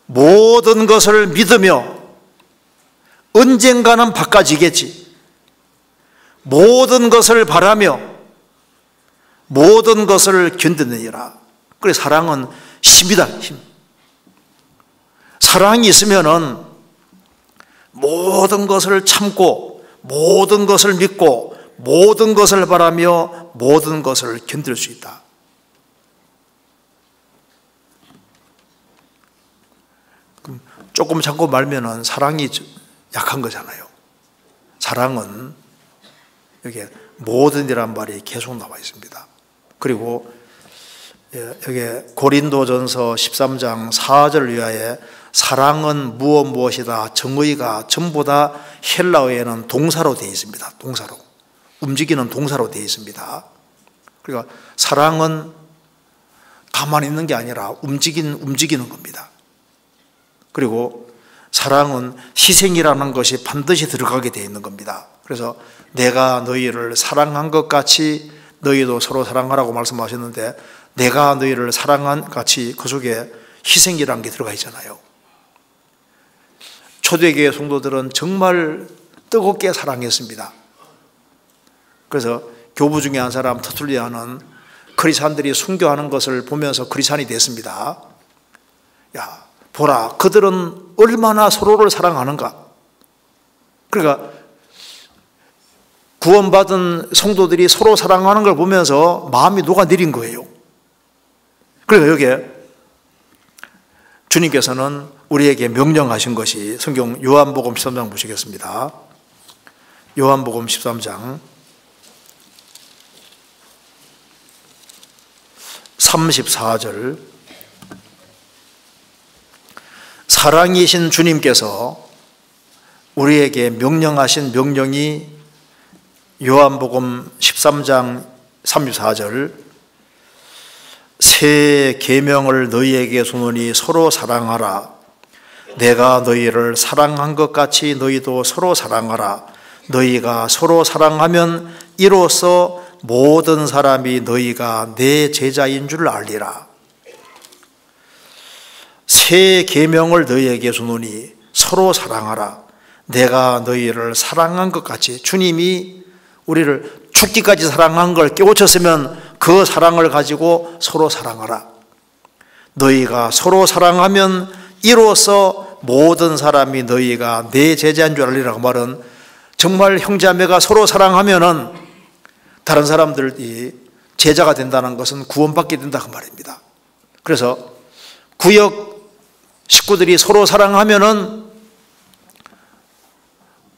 모든 것을 믿으며 언젠가는 바꿔지겠지. 모든 것을 바라며 모든 것을 견뎌내리라. 그래 사랑은 힘이다, 힘. 사랑이 있으면은 모든 것을 참고 모든 것을 믿고 모든 것을 바라며 모든 것을 견딜 수 있다. 그럼 조금 참고 말면은 사랑이 약한 거잖아요. 사랑은 여기에 모든이란 말이 계속 나와 있습니다. 그리고 여기 고린도전서 13장 4절 이하에 사랑은 무엇이다. 정의가 전부 다 헬라어에는 동사로 되어 있습니다. 동사로. 움직이는 동사로 되어 있습니다. 그러니까 사랑은 가만히 있는 게 아니라 움직이는 겁니다. 그리고 사랑은 희생이라는 것이 반드시 들어가게 되어 있는 겁니다. 그래서 내가 너희를 사랑한 것 같이 너희도 서로 사랑하라고 말씀하셨는데 내가 너희를 사랑한 같이 그 속에 희생이라는 게 들어가 있잖아요. 초대교회 성도들은 정말 뜨겁게 사랑했습니다. 그래서 교부 중에 한 사람 터툴리아는 크리스찬들이 순교하는 것을 보면서 크리스찬이 됐습니다. 야, 보라, 그들은 얼마나 서로를 사랑하는가. 그러니까 구원받은 성도들이 서로 사랑하는 걸 보면서 마음이 녹아내린 거예요. 그러니까 여기에 주님께서는 우리에게 명령하신 것이 성경 요한복음 13장 보시겠습니다. 요한복음 13장 34절. 사랑이신 주님께서 우리에게 명령하신 명령이 요한복음 13장 34절. 새 계명을 너희에게 주노니 서로 사랑하라. 내가 너희를 사랑한 것 같이 너희도 서로 사랑하라. 너희가 서로 사랑하면 이로써 모든 사람이 너희가 내 제자인 줄 알리라. 새 계명을 너희에게 주노니 서로 사랑하라. 내가 너희를 사랑한 것 같이, 주님이 우리를 죽기까지 사랑한 걸 깨우쳤으면 그 사랑을 가지고 서로 사랑하라. 너희가 서로 사랑하면 이로써 모든 사람이 너희가 내 제자인 줄 알리라고 말은 정말 형제자매가 서로 사랑하면은 다른 사람들이 제자가 된다는 것은 구원받게 된다 그 말입니다. 그래서 구역 식구들이 서로 사랑하면은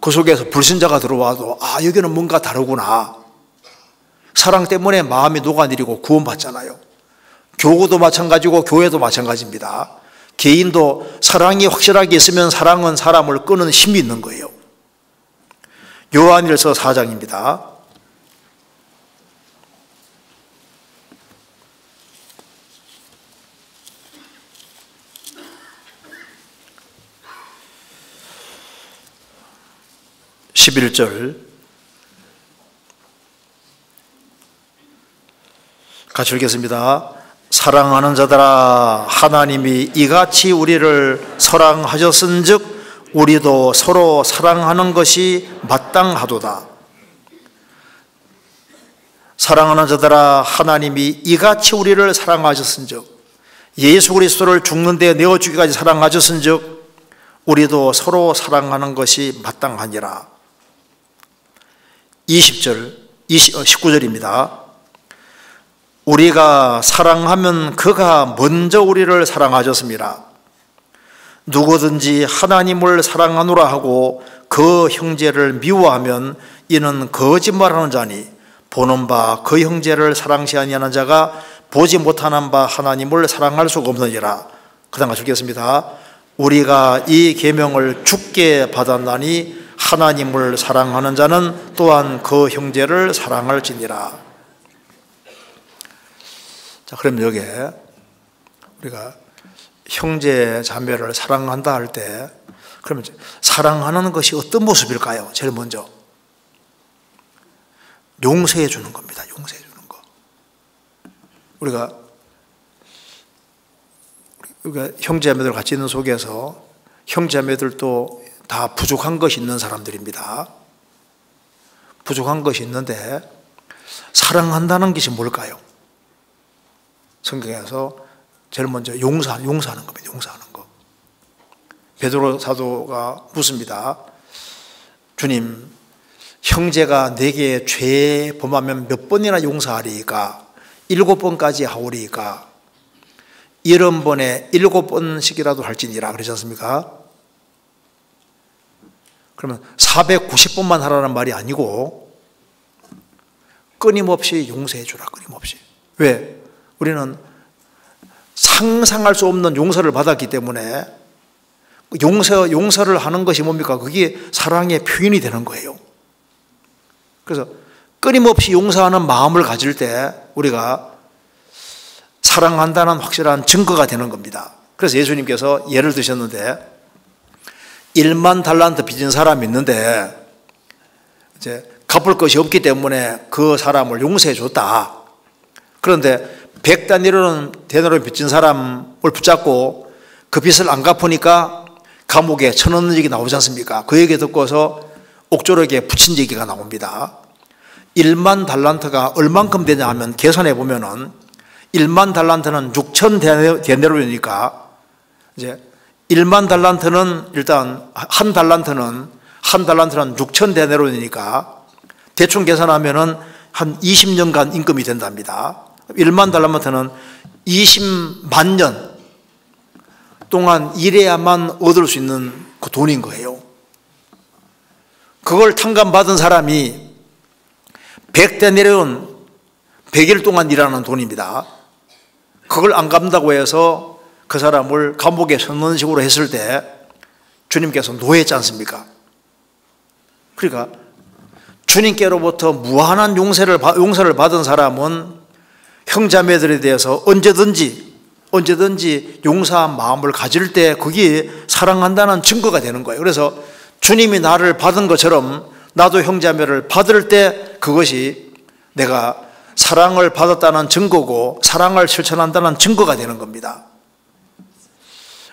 그 속에서 불신자가 들어와도 여기는 뭔가 다르구나. 사랑 때문에 마음이 녹아내리고 구원받잖아요. 교구도 마찬가지고 교회도 마찬가지입니다. 개인도 사랑이 확실하게 있으면 사랑은 사람을 끄는 힘이 있는 거예요. 요한일서 4장입니다. (11절) 같이 읽겠습니다. 사랑하는 자들아, 하나님이 이같이 우리를 사랑하셨은즉 우리도 서로 사랑하는 것이 마땅하도다. 사랑하는 자들아, 하나님이 이같이 우리를 사랑하셨은즉, 예수 그리스도를 죽는 데 내어주기까지 사랑하셨은즉 우리도 서로 사랑하는 것이 마땅하니라. 19절입니다. 우리가 사랑하면 그가 먼저 우리를 사랑하셨습니다. 누구든지 하나님을 사랑하노라 하고 그 형제를 미워하면 이는 거짓말하는 자니 보는 바 그 형제를 사랑치 아니하는 자가 보지 못하는 바 하나님을 사랑할 수가 없느니라. 그 다음 같이 읽겠습니다. 우리가 이 계명을 주께 받았나니 하나님을 사랑하는 자는 또한 그 형제를 사랑할지니라. 자, 그럼 여기에 우리가 형제 자매를 사랑한다 할 때, 그러면 사랑하는 것이 어떤 모습일까요? 제일 먼저 용서해 주는 겁니다. 용서해 주는 거. 우리가 형제자매들 같이 있는 속에서 형제자매들도 다 부족한 것이 있는 사람들입니다. 부족한 것이 있는데 사랑한다는 것이 뭘까요? 성경에서 제일 먼저 용서하는 겁니다. 용서하는 거. 베드로 사도가 묻습니다. 주님, 형제가 내게 죄 범하면 몇 번이나 용서하리이까? 7번까지 하오리이까? 70번에 7번씩이라도 할지니라 그러지 않습니까? 그러면 490번만 하라는 말이 아니고 끊임없이 용서해 주라. 끊임없이. 왜? 우리는 상상할 수 없는 용서를 받았기 때문에 용서를 하는 것이 뭡니까? 그게 사랑의 표현이 되는 거예요. 그래서 끊임없이 용서하는 마음을 가질 때 우리가 사랑한다는 확실한 증거가 되는 겁니다. 그래서 예수님께서 예를 드셨는데 1만 달란트 빚진 사람이 있는데 이제 갚을 것이 없기 때문에 그 사람을 용서해 줬다. 그런데 100데나리온 빚진 사람을 붙잡고 그 빚을 안 갚으니까 감옥에 쳐넣는 얘기 나오지 않습니까? 그 얘기 듣고서 옥조력에 붙인 얘기가 나옵니다. 1만 달란트가 얼만큼 되냐 하면 계산해 보면은 1만 달란트는 6,000데나리온이니까 이제 1만 달란트는 일단 한 달란트는 6,000데나리온이니까 대충 계산하면은 한 20년간 임금이 된답니다. 1만 달란트는 20만 년 동안 일해야만 얻을 수 있는 그 돈인 거예요. 그걸 탕감받은 사람이 100데나리온 100일 동안 일하는 돈입니다. 그걸 안 갚는다고 해서 그 사람을 감옥에 쳐넣는 식으로 했을 때 주님께서 노했지 않습니까? 그러니까 주님께로부터 무한한 용서를 받은 사람은 형제자매들에 대해서 언제든지 용서한 마음을 가질 때 그게 사랑한다는 증거가 되는 거예요. 그래서 주님이 나를 받은 것처럼 나도 형제자매를 받을 때 그것이 내가 사랑을 받았다는 증거고 사랑을 실천한다는 증거가 되는 겁니다.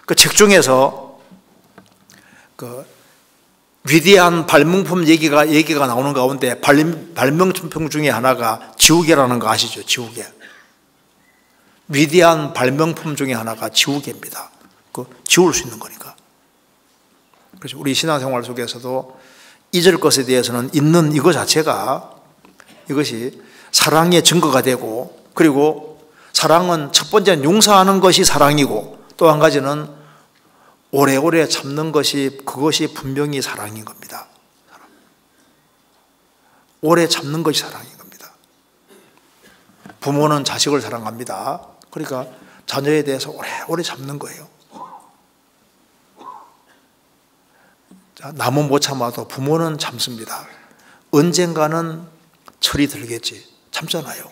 그 책 중에서 그 위대한 발명품 얘기가 나오는 가운데 발명품 중에 하나가 지우개라는 거 아시죠? 지우개. 위대한 발명품 중에 하나가 지우개입니다. 그 지울 수 있는 거니까. 그래서 우리 신앙생활 속에서도 잊을 것에 대해서는 있는 이거 자체가 이것이 사랑의 증거가 되고, 그리고 사랑은 첫 번째는 용서하는 것이 사랑이고, 또 한 가지는 오래오래 참는 것이, 그것이 분명히 사랑인 겁니다. 오래 참는 것이 사랑인 겁니다. 부모는 자식을 사랑합니다. 그러니까 자녀에 대해서 오래 참는 거예요. 자, 남은 못 참아도 부모는 참습니다. 언젠가는 철이 들겠지. 참잖아요.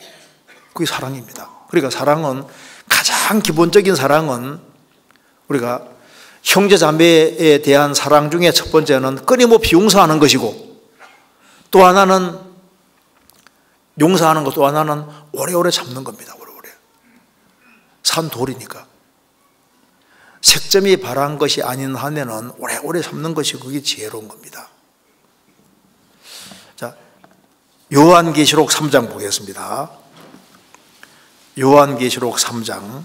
그게 사랑입니다. 그러니까 사랑은, 가장 기본적인 사랑은 우리가 형제 자매에 대한 사랑 중에 첫 번째는 끊임없이 용서하는 것이고, 또 하나는 용서하는 것, 또 하나는 오래오래 참는 겁니다. 오래오래. 산돌이니까. 색점이 바란 것이 아닌 한에는 오래오래 참는 것이 그게 지혜로운 겁니다. 자, 요한계시록 3장 보겠습니다. 요한계시록 3장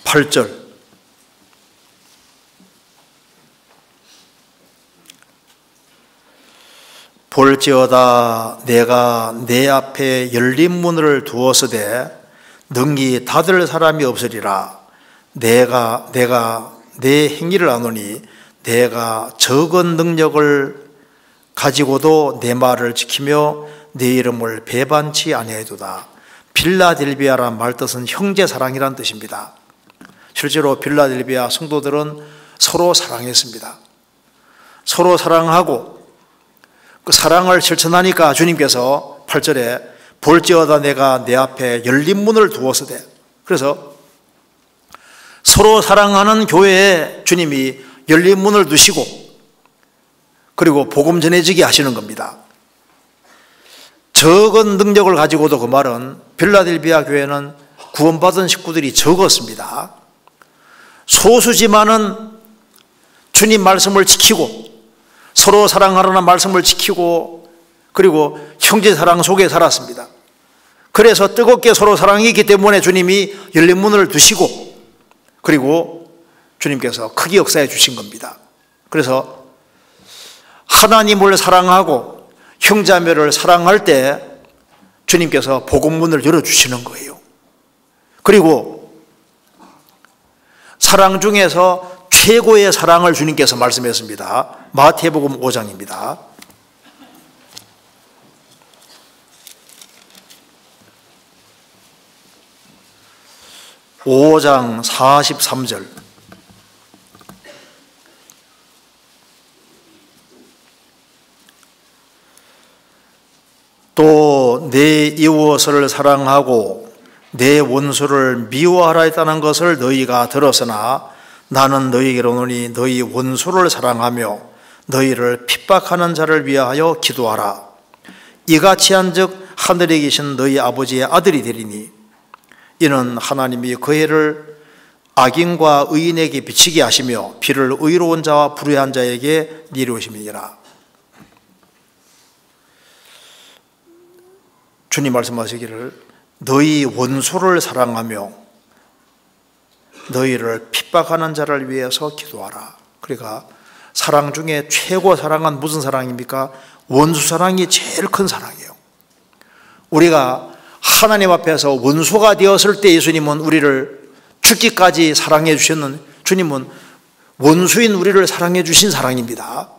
8절. 볼지어다 내가 내 앞에 열린 문을 두었으되 능히 닫을 사람이 없으리라. 내가 내 행위를 아노니 내가 적은 능력을 가지고도 내 말을 지키며 내 이름을 배반치 아니하도다. 빌라델비아란 말뜻은 형제 사랑이란 뜻입니다. 실제로 빌라델비아 성도들은 서로 사랑했습니다. 서로 사랑하고 그 사랑을 실천하니까 주님께서 8절에 볼지어다 내가 내 앞에 열린 문을 두었으되, 그래서 서로 사랑하는 교회에 주님이 열린 문을 두시고 그리고 복음 전해지게 하시는 겁니다. 적은 능력을 가지고도, 그 말은 빌라델비아 교회는 구원받은 식구들이 적었습니다. 소수지만은 주님 말씀을 지키고 서로 사랑하라는 말씀을 지키고 그리고 형제 사랑 속에 살았습니다. 그래서 뜨겁게 서로 사랑했기 때문에 주님이 열린 문을 두시고 그리고 주님께서 크게 역사해 주신 겁니다. 그래서 하나님을 사랑하고 형제자매를 사랑할 때 주님께서 복음문을 열어주시는 거예요. 그리고 사랑 중에서 최고의 사랑을 주님께서 말씀했습니다. 마태복음 5장입니다. (5장) 43절. 또 내 이웃을 사랑하고 내 원수를 미워하라 했다는 것을 너희가 들었으나 나는 너희에게로 오노니 너희 원수를 사랑하며 너희를 핍박하는 자를 위하여 기도하라. 이같이 한즉 하늘에 계신 너희 아버지의 아들이 되리니 이는 하나님이 그 해를 악인과 의인에게 비치게 하시며 비를 의로운 자와 불의한 자에게 내려오심이니라. 주님 말씀하시기를 너희 원수를 사랑하며 너희를 핍박하는 자를 위해서 기도하라. 그러니까 사랑 중에 최고 사랑은 무슨 사랑입니까? 원수 사랑이 제일 큰 사랑이에요. 우리가 하나님 앞에서 원수가 되었을 때 예수님은 우리를 죽기까지 사랑해 주셨는, 주님은 원수인 우리를 사랑해 주신 사랑입니다.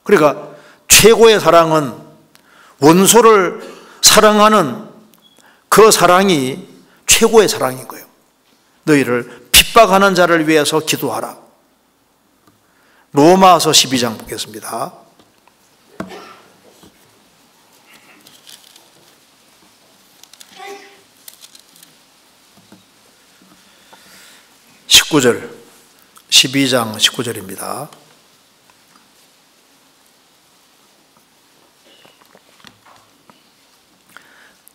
그러니까 최고의 사랑은 원수를 사랑하는 그 사랑이 최고의 사랑인 거예요. 너희를 핍박하는 자를 위해서 기도하라. 로마서 12장 보겠습니다. (19절) 12장 19절입니다.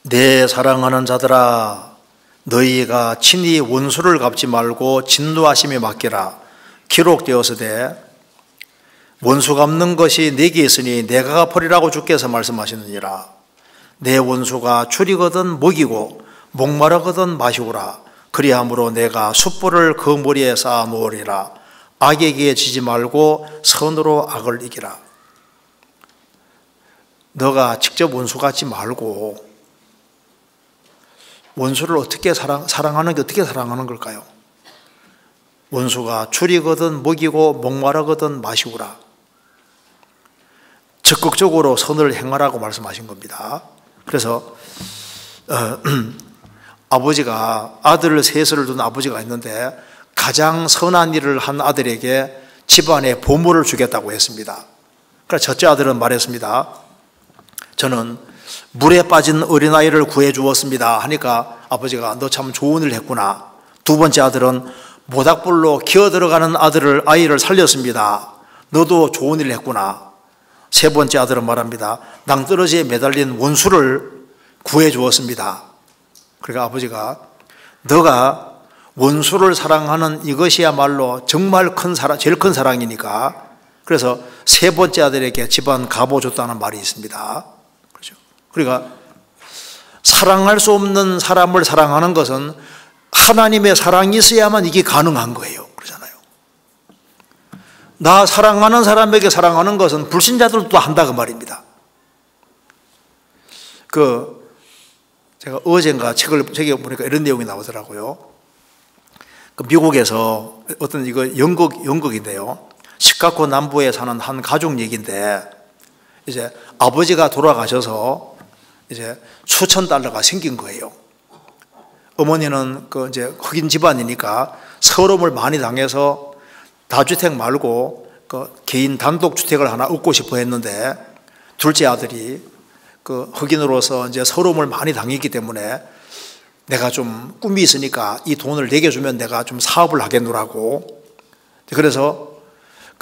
내 사랑하는 자들아 너희가 친히 원수를 갚지 말고 진노하심에 맡기라. 기록되었으되 원수 갚는 것이 내게 있으니 내가 갚으리라고 주께서 말씀하시느니라. 내 원수가 줄이거든 먹이고 목마르거든 마시오라. 그리함으로 내가 숯불을 그 머리에 쌓아 놓으리라. 악에게 지지 말고 선으로 악을 이기라. 너가 직접 원수 같지 말고 원수를 어떻게 사랑하는 게 어떻게 사랑하는 걸까요? 원수가 줄이거든 먹이고 목마르거든 마시오라. 적극적으로 선을 행하라고 말씀하신 겁니다. 그래서 아버지가 아들 셋을 둔 아버지가 있는데 가장 선한 일을 한 아들에게 집안에 보물을 주겠다고 했습니다. 그래서 첫째 아들은 말했습니다. 저는 물에 빠진 어린아이를 구해 주었습니다 하니까 아버지가 너 참 좋은 일을 했구나. 두 번째 아들은 모닥불로 기어 들어가는 아이를 살렸습니다. 너도 좋은 일을 했구나. 세 번째 아들은 말합니다. 낭떠러지에 매달린 원수를 구해 주었습니다. 그러니까 아버지가 너가 원수를 사랑하는 이것이야말로 정말 제일 큰 사랑이니까 그래서 세 번째 아들에게 집안 갑오 줬다는 말이 있습니다. 그렇죠? 그러니까 사랑할 수 없는 사람을 사랑하는 것은 하나님의 사랑이 있어야만 이게 가능한 거예요. 그러잖아요. 나 사랑하는 사람에게 사랑하는 것은 불신자들도 한다 그 말입니다. 제가 어젠가 책을 보니까 이런 내용이 나오더라고요. 미국에서 어떤 연극인데요. 시카고 남부에 사는 한 가족 얘기인데 이제 아버지가 돌아가셔서 이제 수천 달러가 생긴 거예요. 어머니는 이제 흑인 집안이니까 서름을 많이 당해서 다주택 말고 개인 단독 주택을 하나 얻고 싶어 했는데 둘째 아들이 흑인으로서 이제 서름을 많이 당했기 때문에 내가 좀 꿈이 있으니까 이 돈을 내게 주면 내가 좀 사업을 하겠노라고. 그래서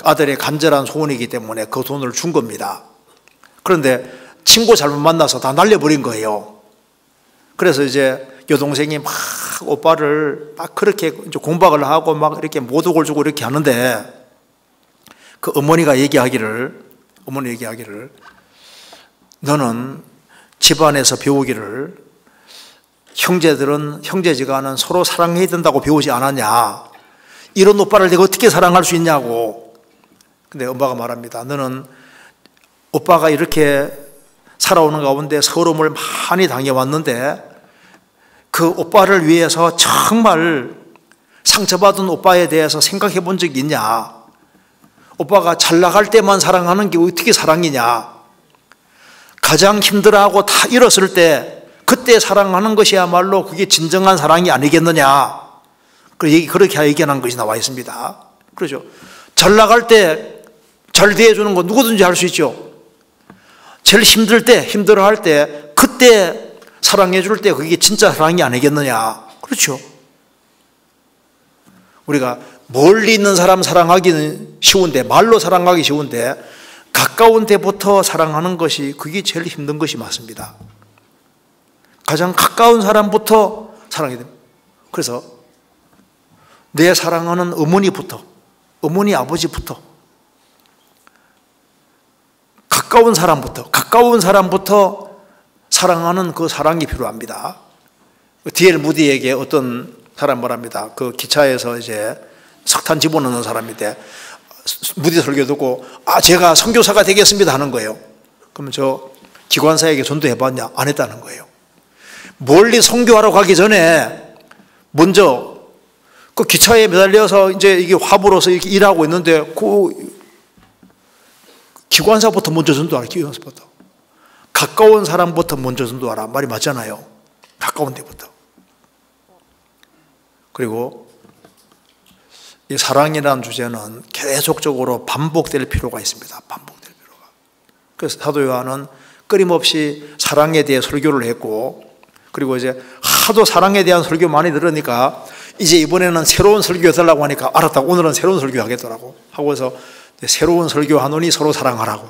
아들의 간절한 소원이기 때문에 그 돈을 준 겁니다. 그런데 친구 잘못 만나서 다 날려버린 거예요. 그래서 이제 여동생이 막 오빠를 막 그렇게 이제 공박을 하고 막 이렇게 모독을 주고 이렇게 하는데 그 어머니가 얘기하기를 너는 집안에서 배우기를 형제지간은 서로 사랑해야 된다고 배우지 않았냐. 이런 오빠를 내가 어떻게 사랑할 수 있냐고. 근데 엄마가 말합니다. 너는 오빠가 이렇게 살아오는 가운데 서름을 많이 당해왔는데 그 오빠를 위해서 정말 상처받은 오빠에 대해서 생각해 본 적이 있냐. 오빠가 잘 나갈 때만 사랑하는 게 어떻게 사랑이냐. 가장 힘들어하고 다 잃었을 때 그때 사랑하는 것이야말로 그게 진정한 사랑이 아니겠느냐. 그렇게 얘기하는 것이 나와 있습니다. 그렇죠. 잘 나갈 때 잘 대해주는 거 누구든지 할 수 있죠. 제일 힘들 때, 힘들어할 때 그때 사랑해 줄 때 그게 진짜 사랑이 아니겠느냐. 그렇죠. 우리가 멀리 있는 사람 사랑하기는 쉬운데, 말로 사랑하기 쉬운데 가까운 데부터 사랑하는 것이 그게 제일 힘든 것이 맞습니다. 가장 가까운 사람부터 사랑해야 됩니다. 그래서 내 사랑하는 어머니부터, 어머니 아버지부터 가까운 사람부터 사랑하는 그 사랑이 필요합니다. D.L. 무디에게 어떤 사람 말합니다. 그 기차에서 이제 석탄 집어넣는 사람인데 무디 설교 듣고 제가 선교사가 되겠습니다 하는 거예요. 그러면 저 기관사에게 전도해봤냐? 안 했다는 거예요. 멀리 선교하러 가기 전에 먼저 그 기차에 매달려서 이제 이게 화부로서 이렇게 일하고 있는데 그 기관사부터 먼저 전도하라. 기관사부터 가까운 사람부터 먼저 전도하라. 말이 맞잖아요. 가까운 데부터. 그리고 이 사랑이라는 주제는 계속적으로 반복될 필요가 있습니다. 반복될 필요가. 그래서 사도 요한은 끊임없이 사랑에 대해 설교를 했고, 그리고 이제 하도 사랑에 대한 설교 많이 들으니까 이제 이번에는 새로운 설교 해달라고 하니까 알았다고 오늘은 새로운 설교 하겠더라고 하고서 새로운 설교하노니 서로 사랑하라고.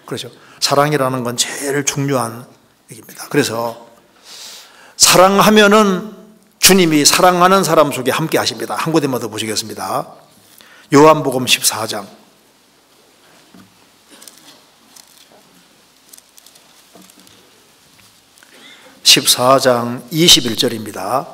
그렇죠. 사랑이라는 건 제일 중요한 얘기입니다. 그래서 사랑하면은 주님이 사랑하는 사람 속에 함께 하십니다. 한 구절만 더 보시겠습니다. 요한복음 14장. 14장 21절입니다.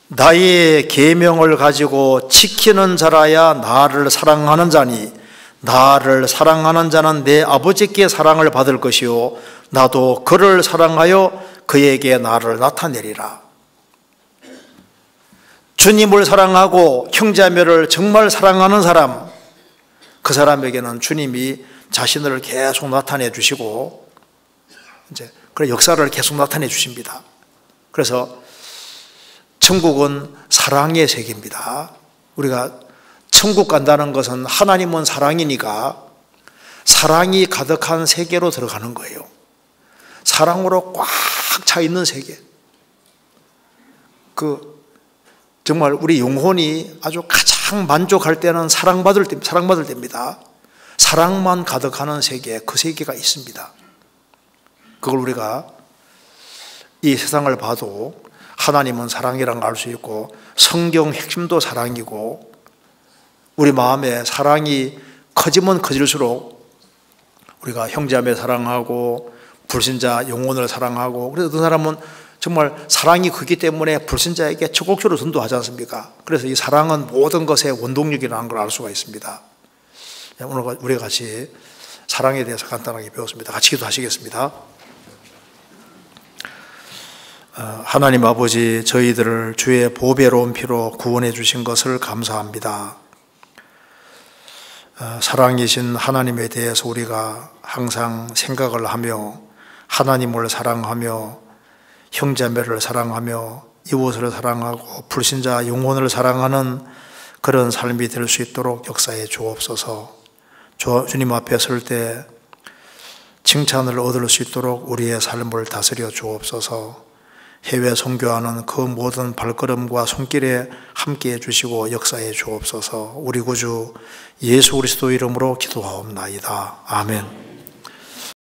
나의 계명을 가지고 지키는 자라야 나를 사랑하는 자니 나를 사랑하는 자는 내 아버지께 사랑을 받을 것이요 나도 그를 사랑하여 그에게 나를 나타내리라. 주님을 사랑하고 형제자매를 정말 사랑하는 사람, 그 사람에게는 주님이 자신을 계속 나타내 주시고 이제 그런 역사를 계속 나타내 주십니다. 그래서 천국은 사랑의 세계입니다. 우리가 천국 간다는 것은 하나님은 사랑이니까 사랑이 가득한 세계로 들어가는 거예요. 사랑으로 꽉 차 있는 세계. 정말 우리 영혼이 아주 가장 만족할 때는 사랑받을 때입니다. 사랑만 가득하는 세계, 그 세계가 있습니다. 그걸 우리가 이 세상을 봐도 하나님은 사랑이라는 걸 알 수 있고 성경 핵심도 사랑이고 우리 마음에 사랑이 커지면 커질수록 우리가 형제자매 사랑하고 불신자 영혼을 사랑하고 그래서 어떤 사람은 정말 사랑이 크기 때문에 불신자에게 적극적으로 전도하지 않습니까? 그래서 이 사랑은 모든 것의 원동력이라는 걸 알 수가 있습니다. 오늘 우리가 같이 사랑에 대해서 간단하게 배웠습니다. 같이 기도하시겠습니다. 하나님 아버지, 저희들을 주의 보배로운 피로 구원해 주신 것을 감사합니다. 사랑이신 하나님에 대해서 우리가 항상 생각을 하며 하나님을 사랑하며 형제자매를 사랑하며 이웃을 사랑하고 불신자 영혼을 사랑하는 그런 삶이 될 수 있도록 역사해 주옵소서. 주님 앞에 설 때 칭찬을 얻을 수 있도록 우리의 삶을 다스려 주옵소서. 해외 선교하는 그 모든 발걸음과 손길에 함께해 주시고 역사해 주옵소서. 우리 구주 예수 그리스도 이름으로 기도하옵나이다. 아멘.